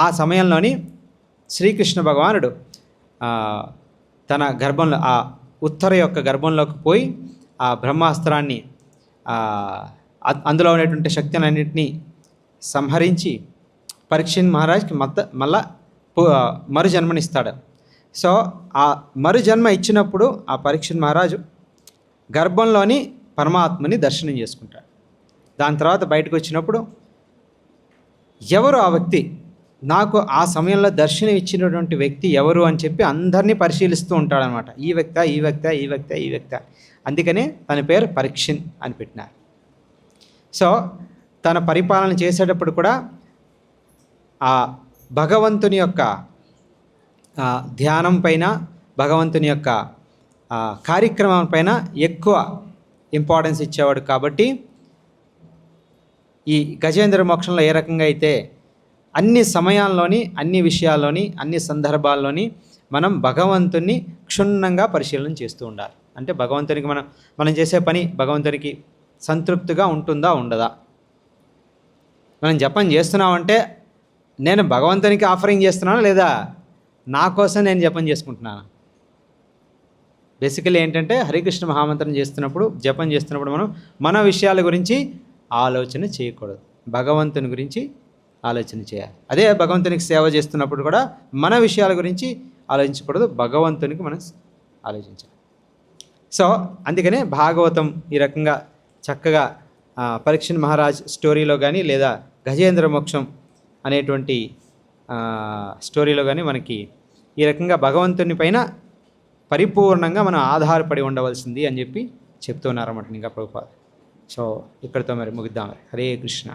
ఆ సమయంలోని శ్రీకృష్ణ భగవానుడు తన గర్భంలో, ఆ ఉత్తర యొక్క గర్భంలోకి పోయి ఆ బ్రహ్మాస్త్రాన్ని అందులో ఉన్నటువంటి శక్తులన్నింటినీ సంహరించి పరీక్షణ్ మహారాజ్కి మళ్ళా మరు జన్మనిస్తాడు. సో ఆ మరు జన్మ ఇచ్చినప్పుడు ఆ పరీక్షణ్ మహారాజు గర్భంలోని పరమాత్మని దర్శనం చేసుకుంటాడు. దాని తర్వాత బయటకు వచ్చినప్పుడు ఎవరు ఆ వ్యక్తి, నాకు ఆ సమయంలో దర్శనం ఇచ్చినటువంటి వ్యక్తి ఎవరు అని చెప్పి అందరినీ పరిశీలిస్తూ ఉంటాడనమాట. ఈ వ్యక్తి. అందుకనే తన పేరు పరీక్షిన్ అని పెట్టినారు. సో తన పరిపాలన చేసేటప్పుడు కూడా ఆ భగవంతుని యొక్క ధ్యానం పైన, భగవంతుని యొక్క కార్యక్రమం పైన ఎక్కువ ఇంపార్టెన్స్ ఇచ్చేవాడు. కాబట్టి ఈ గజేంద్ర మోక్షంలో ఏ రకంగా అయితే అన్ని సమయాల్లోని, అన్ని విషయాల్లోని, అన్ని సందర్భాల్లోని మనం భగవంతుని క్షుణ్ణంగా పరిశీలన చేస్తూ ఉండాలి. అంటే భగవంతునికి మనం చేసే పని భగవంతునికి సంతృప్తిగా ఉంటుందా ఉండదా. మనం జపం చేస్తున్నామంటే నేను భగవంతునికి ఆఫరింగ్ చేస్తున్నానా లేదా, నా కోసం నేను జపం చేసుకుంటున్నాను. బేసికలీ ఏంటంటే హరికృష్ణ మహామంత్రం చేస్తున్నప్పుడు, జపం చేస్తున్నప్పుడు మనం మన విషయాల గురించి ఆలోచన చేయకూడదు, భగవంతుని గురించి ఆలోచన చేయాలి. అదే భగవంతునికి సేవ చేస్తున్నప్పుడు కూడా మన విషయాల గురించి ఆలోచించకూడదు, భగవంతునికి మనం ఆలోచించాలి. సో అందుకనే భాగవతం ఈ రకంగా చక్కగా పరీక్షణ్ మహారాజ్ స్టోరీలో కానీ, లేదా గజేంద్ర మోక్షం అనేటువంటి స్టోరీలో కానీ మనకి ఈ రకంగా భగవంతుని పైన పరిపూర్ణంగా మనం ఆధారపడి ఉండవలసింది అని చెప్పి చెప్తున్నారన్నమాట ఇంకా ప్రభుపాద. సో ఇక్కడితో మరి ముగిద్దాం. హరే కృష్ణ.